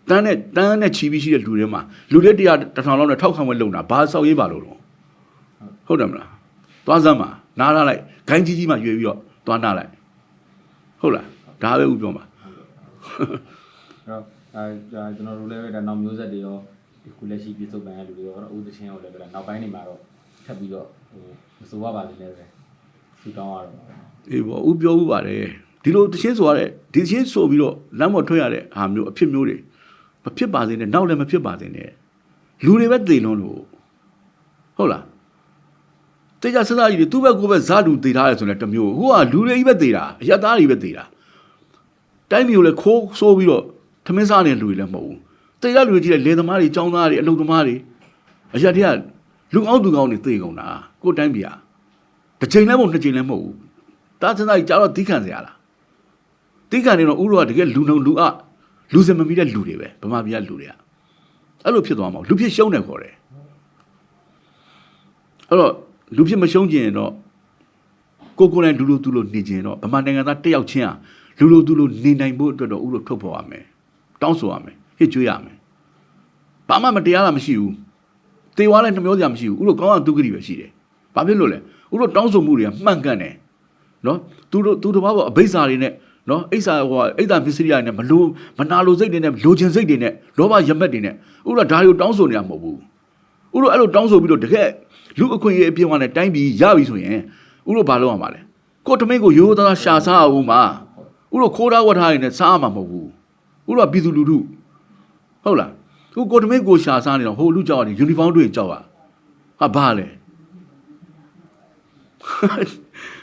တန်းနဲ့ချီပြီးရှိတဲ့လူတွေမှာလူတွေ100 1000လောက်နဲ့ထောက်ခံဝဲလုံတာဘာစောက်ရေးပါလို့တော့ဟုတ်တယ်မလားသွားစမ်းပါနားထားလိုက်ဂိုင်းကြီးမှရွေပြီးတော့သွားနားလိုက်ဟုတ်လားဒါပဲဥပြောမှာအဲ့ကျွန်တော်တို့လည်းဒါနောက်မျိုးဆက်တွေရောဒီခုလက်ရှိပြည်စုံပန်ရလူတွေရောဥသချင်းရောလည်းပဲနောက်ပိုင်းနေမှာတော့ထပ်ပြီးတော့မစိုးရပါလိမ့်လည်းပဲဆူတောင်းရတော့အေးပေါ့ဥပြောဥပါတယ်ဒီလိုတချင်းဆိုရတဲ့ဒီတချင်းဆိုပြီးတော့လမ်းပေါ်ထွက်ရတဲ့ဟာမျိုးအဖြစ်မျိုးတွေမဖြစ်ပါစေနဲ့နောက်လည်းမဖြစ်ပါစေနဲ့လူတွေပဲသိလုံးလို့ဟုတ်လားတေချာစစကြီးတွေသူ့ဘက်ကိုပဲဇာတူတည်ထားတယ်ဆိုရင်တမျိုးဟိုကလူတွေကြီးပဲတည်တာအရက်သားတွေပဲတည်တာတိုင်းမျိုးလည်းခိုးဆိုးပြီးတော့ထမင်းစားနေတဲ့လူတွေလည်းမဟုတ်ဘူးတေချာလူတွေကြီးတဲ့လေသမားတွေចောင်းသားတွေအလုပ်သမားတွေအရက်တွေကလူကောင်းသူကောင်းတွေသိကုန်တာကိုတိုင်းပြည်ဟာတစ်ချိန်လည်းမဟုတ်နှစ်ချိန်လည်းမဟုတ်ဘူးတာစစကြီးကြာတော့တီးခံစရာလားတီးခံနေတော့ဥရောကတကယ်လူနှုံလူစင်မမီတဲ့လူတွေပဲဗမာပြည်ကလူတွေကအဲ့လိုဖြစ်သွားမှာလူဖြစ်ရှုံးတယ်ခေါ်တယ်အဲ့တော့လူဖြစ်မရှုံးကျင်တော့ကိုယ်လူသူလိုနေကျင်တော့ဗမာနိုင်ငံသားတယောက်ချင်းဟာလူသူနေနိုင်ဖို့အတွက်တော့ဥလို့ထုတ်ဖော်ရမယ်တောင်းဆိုရမယ်ဟစ်ကြွေးရမယ်ဘာမှမတရားတာမရှိဘူးတေဝါလည်းနှမျောစရာမရှိဘူးဥလို့ကောင်းအောင်ဒုက္ခတွေပဲရှိတယ်ဘာဖြစ်လို့လဲဥလို့တောင်းဆိုမှုတွေကမှန်ကန်တယ်နော်သူတို့ဘာပေါ့အဘိဇာတွေနဲ့နော်အိဆာအိဒါမစ္စရိယနဲ့မနာလိုစိတ်တွေနဲ့လိုချင်စိတ်တွေနဲ့လောဘရမက်တွေနဲ့ဥလို့ဒါတွေကိုတောင်းဆိုနေတာမဟုတ်ဘူးဥလို့အဲ့လိုတောင်းဆိုပြီးတော့တကယ်လူအခွင့်အရေးအပြည့်အဝနဲ့တိုင်းပြည်ရပြီဆိုရင်ဥလို့ဘာလုပ်ရမှာလဲကိုထမင်းကိုရိုးသားရှာစားအောင်ပါဥလို့ခိုးထားဝတ်ထားရင်လည်းစားမှာမဟုတ်ဘူးဥလို့ပြည်သူလူထုဟုတ်လားကိုထမင်းကိုရှာစားနေတော့ဟိုလူကြောက်ရတယ်ယူနီဖောင်းတွေကြောက်ဟာဘာလဲ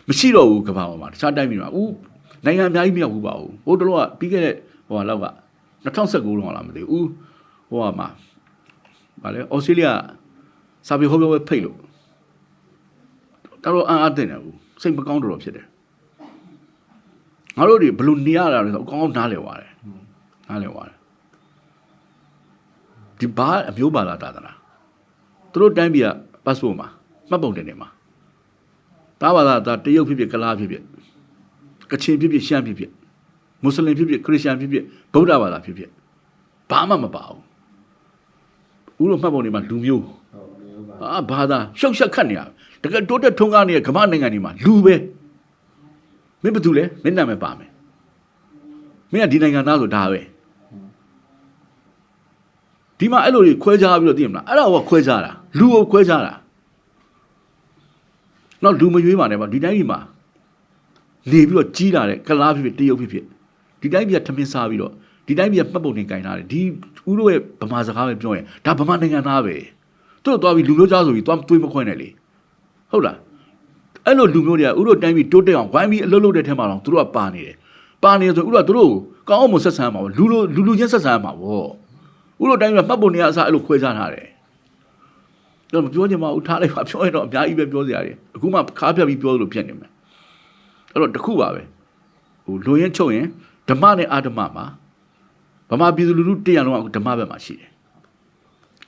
မရှိတော့ဘူးကဘာပေါ်မှာတခြားတိုင်းပြည်မှာနိုင်ငံအများကြီးမရောက်ဘူးပါဘူးဟိုတလောကပြီးခဲ့တဲ့လောက်က2019လောက်လားမသိဘူးမှာဗာလဲဩစတြေးလျစာပေဟောပြောပဲဖိတ်လို့တော်တော်အားတင်တယ်ဘူး စိတ်မကောင်းတော့ဖြစ်တယ်ငါတို့တွေဘယ်လိုနေရတာလဲဆိုအကောင်းနားလည်သွားတယ်နားလည်သွားတယ်ဒီဘာအမျိုးဘာသာတာသလားသူတို့တိုင်းပြည်က passport မှာမှတ်ပုံတင်နေမှာတာဘာသာတရုတ်ဖြစ်ဖြစ်ကလားဖြစ်ဖြစ်ကချင်ဖြစ်ဖြစ်ရှမ်းဖြစ်ဖြစ်မွတ်စလင်ဖြစ်ဖြစ်ခရစ်ယာန်ဖြစ်ဖြစ်ဗုဒ္ဓဘာသာဖြစ်ဖြစ်ဘာမှမပါဘူးဦးတို့မှတ်ပုံတွေမှာလူမျိုးဘာသာရှောက်ရှက်ခတ်နေရတကယ်တိုးတက်ထွန်းကားနေတဲ့ကမ္ဘာနိုင်ငံတွေမှာလူပဲမင်းဘာလုပ်လဲမင်းနာမည်ပါမယ်မင်းကဒီနိုင်ငံသားဆိုဒါပဲဒီမှာအဲ့လိုတွေခွဲခြားပြီးတော့သိမလားအဲ့ဒါကခွဲခြားတာလူကိုခွဲခြားတာနောက်လူမရွေးပါနဲ့ပါဒီတိုင်းကြီးမှာနေပြီးတော့ကြီးလာတဲ့ကလားဖြစ်ဖြစ်တရုတ်ဖြစ်ဖြစ်ဒီတိုင်းပြည်ကထမင်းစားပြီးတော့ဒီတိုင်းပြည်ကမှတ်ပုံတင်ကင်ထားတယ်ဒီဦးတို့ရဲ့ဗမာစကားပဲပြောရင်ဒါဗမာနိုင်ငံသားပဲသူတို့သွားပြီးလူမျိုးကြားဆိုပြီးသွားတွေးမခွဲနဲ့လေဟုတ်လားအဲ့လိုလူမျိုးတွေကဦးတို့တိုင်းပြည်တိုးတက်အောင်ဝိုင်းပြီးအလုပ်လုပ်တဲ့ထဲမှာတော့သူတို့ကပါနေတယ်ဆိုဦးတို့ကသူတို့ကောင်းအောင်မဆက်ဆံမှာပေါ့လူချင်းဆက်ဆံမှာပေါ့ဦးတို့တိုင်းပြည်မှတ်ပုံတင်ကအစားအဲ့လိုခွဲခြားထားတယ်တော့မပြောချင်ပါဘူးထားလိုက်ပါပြောရင်တော့အများကြီးပဲပြောစရာတွေအခုမှခါးပြတ်ပြီးပြောလို့ပြတ်နေမယ်အဲ့တော့တခုပါပဲဟိုလူရင်ချုပ်ရင်ဓမ္မနဲ့အာဓမ္မမှာဗမာပြည်သူလူထုတရံလုံးကဓမ္မဘက်မှာရှိတယ်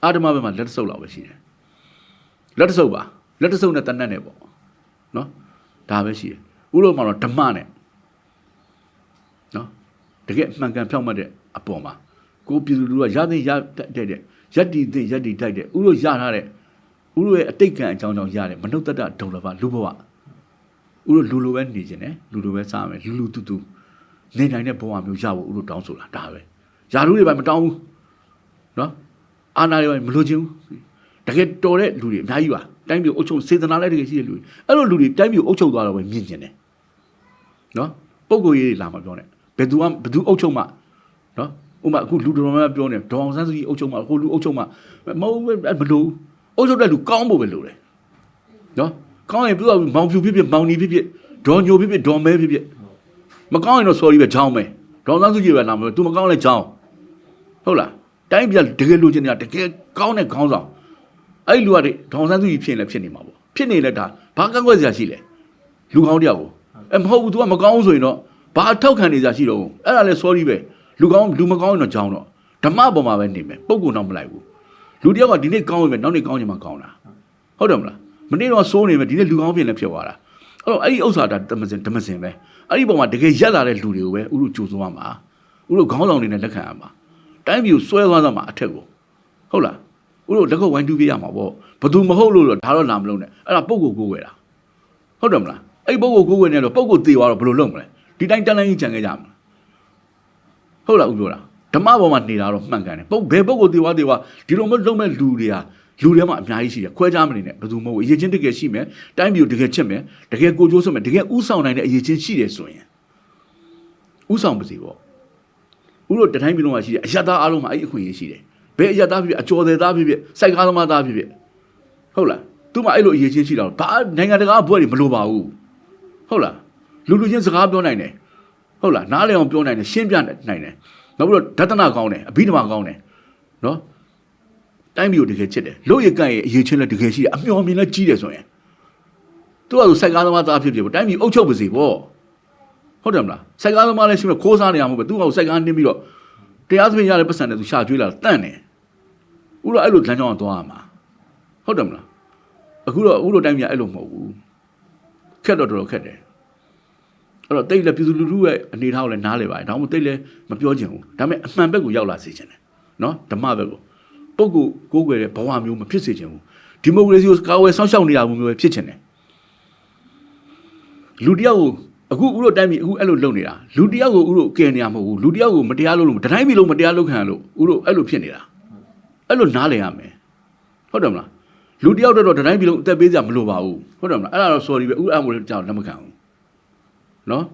အာဓမ္မဘက်မှာလက်တဆုပ်လောက်ပဲရှိတယ်လက်တဆုပ်ပါလက်တဆုပ်နဲ့တနတ်နဲ့ပေါ့နော်ဒါပဲရှိတယ်ဥရောမှာတော့ဓမ္မနဲ့နော်တကယ်မှန်ကန်ဖြောင့်မတ်တဲ့အပေါ်မှာကိုပြည်သူလူထုကရတဲ့ရက်တီတဲ့ရက်တီတိုက်တဲ့ဥရောရထားတဲ့ဥရောရဲ့အတိတ်ကံအကြောင်းကြောင့်ရတဲ့မနုဿတ္တဒုံလဘလူဘဝဥရောလူလိုပဲနေခြင်းနဲ့လူလိုပဲစားမယ်လူတူတူနေနိုင်တဲ့ဘဝမျိုးရဖို့ဥရောတောင်းဆိုတာဒါပဲယာရုတွေပဲမတောင်းဘူးနော်အာနာတွေပဲမလိုချင်ဘူးတကယ်တော်တဲ့လူတွေအများကြီးပါတိုင်းပြည်အုပ်ချုပ်စေတနာလည်းတကယ်ရှိတဲ့လူတွေအဲ့လိုလူတွေတိုင်းပြည်အုပ်ချုပ်သွားတော့ပဲမြင်ကျင်တယ်နော်ပုံကိုရေးတွေလာမှပြောနေဘယ်သူအုပ်ချုပ်မှနော်ဥမာအခုလူတော်များပြောနေဒေါအောင်ဆန်းစုကြည်အုပ်ချုပ်မှဟိုလူအုပ်ချုပ်မှမဟုတ်ဘယ်လိုအုပ်ချုပ်တဲ့လူကောင်းဖို့ပဲလိုတယ်နော်ကောင်းရင်သူကမောင်ဖြူဖြစ်ဖြစ်မောင်နီဖြစ်ဖြစ်ဒေါ်ညိုဖြစ်ဖြစ်ဒေါ်မဲဖြစ်ဖြစ်မကောင်းရင်တော့ sorry ပဲချောင်းမယ်ဒေါအောင်ဆန်းစုကြည်ပဲလာမယ်သူမကောင်းလဲချောင်းဟုတ်လားတိုင်းပြည်တကယ်လိုချင်နေတာတကယ်ကောင်းတဲ့ခေါင်းဆောင်အဲ့လူကဒေါအောင်ဆန်းစုကြည်ဖြစ်နေမှာပေါ့ဖြစ်နေလဲဒါဘာကန့်ကွက်စရာရှိလဲလူကောင်းတယောက်ကိုမဟုတ်ဘူး तू ကမကောင်းဆိုရင်တော့ဘာထောက်ခံနေစရာရှိတော့အဲ့ဒါလဲ sorry ပဲလူမကောင်းရင်တော့ချောင်းတော့ဓမ္မပေါ်မှာပဲနေမယ်ပုံကုန်တော့မလိုက်ဘူးလူတယောက်ကဒီနေ့ကောင်းပြီနောက်နေ့ကောင်းချင်မှကောင်းတာဟုတ်တယ်မလားမနေ့တော့စိုးနေမယ်ဒီနေ့လူကောင်းဖြစ်နေဖြစ်သွားတာအဲ့ဒီဥစ္စာဒါဓမ္မစင်ပဲအဲ့ဒီပုံမှာတကယ်ရက်လာတဲ့လူတွေကိုပဲဥရုကြိုးစိုးရမှာဥရုခေါင်းဆောင်တွေနဲ့လက်ခံရမှာတိုင်းပြည်ကိုဆွဲသွားသမှာအထက်ကိုဟုတ်လားဥရုလက်ကုပ်ဝိုင်းတူးပြရမှာပေါ့ဘသူမဟုတ်လို့တော့ဒါတော့လာမလုံးနဲ့အဲ့ဒါပုဂ္ဂိုလ်ကိုးဝယ်တာဟုတ်တယ်မလားအဲ့ပုဂ္ဂိုလ်ကိုးဝယ်နေတော့ပုဂ္ဂိုလ်သေသွားတော့ဘယ်လိုလုပ်မလဲဒီတိုင်းတန်းတိုင်းကြီးကြံခဲ့ကြမှာဟုတ်လားဥပြောတာဓမ္မပေါ်မှာနေတာတော့မှန်ကန်တယ်ဘယ်ပုဂ္ဂိုလ်သေသွားဒီလိုမျိုးလုံးမဲ့လူတွေထဲမှာအများကြီးရှိတယ်ခွဲခြားမနေနဲ့ဘယ်သူမဟုတ်အရေးချင်းတကယ်ရှိမယ်တိုင်းပြည်ကိုတကယ်ချစ်မယ်တကယ်ကိုကြိုးစွမ်းမယ်တကယ်ဥဆောင်နိုင်တဲ့အရေးချင်းရှိတယ်ဆိုရင်ဥဆောင်ပါစေပေါ့ဥတို့တတိုင်းပြည်လုံးမှာရှိတယ်အယက်သားအားလုံးမှာအဲ့အခွင့်အရေးရှိတယ်ဘယ်အယက်သားဖြစ်ဖြစ်အကျော်သေးသားဖြစ်ဖြစ်စိုက်ကားသမားသားဖြစ်ဖြစ်ဟုတ်လားသူမှအဲ့လိုအရေးချင်းရှိတာဘာနိုင်ငံတကာဘွဲတွေမလိုပါဘူးဟုတ်လားလူချင်းစကားပြောနိုင်တယ်ဟုတ်လားနားလည်အောင်ပြောနိုင်တယ်ရှင်းပြနိုင်တယ်နောက်ပြီးတော့ဒသနာကောင်းတယ်အဘိဓမ္မာကောင်းတယ်နော်တိုင်းပြည်ကိုတကယ်ချစ်တယ်လို့ရကန့်ရဲ့အရေးချင်းလည်းတကယ်ရှိတယ်အမျှော်မြင်လည်းကြီးတယ်ဆိုရင်သူကစိုက်ကားသမားသားဖြစ်ဖြစ်ပေါ့တိုင်းပြည်အုပ်ချုပ်ပါစေပေါ့ဟုတ်တယ်မလားစိုက်ကားသမားလည်းရှိမှခိုးစားနေရမှာပဲသူကစိုက်ကားနှင်းပြီးတော့တရားသဖြင့်ရတဲ့ပတ်စံနဲ့သူရှာကျွေးလာတန့်တယ်ဥတော့အဲ့လိုလမ်းကြောင်းသွားရမှာဟုတ်တယ်မလားအခုတော့ဥတော့တိုင်းပြည်အဲ့လိုမဟုတ်ဘူးခက်တော့တော်ခက်တယ်အဲ့တော့တိတ်လည်းပြည်သူလူထုရဲ့အနေထားကိုလည်းနားလေပါတယ်ဒါမှမဟုတ်တိတ်လည်းမပြောချင်ဘူးဒါပေမဲ့အမှန်ဘက်ကိုရောက်လာစေချင်တယ်နော်ဓမ္မဘက်ကိုပုဂ္ဂိုလ်ကိုးကွယ်တဲ့ဘဝမျိုးမဖြစ်စေချင်ဘူးဒီမိုကရေစီကိုကာဝယ်ဆောက်ရှောက်နေရမှုမျိုးပဲဖြစ်ချင်တယ်လူတယောက်ကိုအခုဥတို့တိုင်းပြည်အခုအဲ့လိုလုပ်နေတာလူတယောက်ကိုဥတို့ကယ်နေရမဟုတ်ဘူးလူတယောက်ကိုမတရားလုပ်လို့တတိုင်းပြည်လုံးမတရားလုပ်ခံရလို့ဥတို့အဲ့လိုဖြစ်နေတာအဲ့လိုနားလည်ရမယ်ဟုတ်တယ်မလားလူတယောက်တော့တတိုင်းပြည်လုံးအသက်ပေးစရာမလိုပါဘူးဟုတ်တယ်မလားအဲ့ဒါတော့ sorry ပဲဥအမိုးကြောင့်လက်မခံဘူးနော်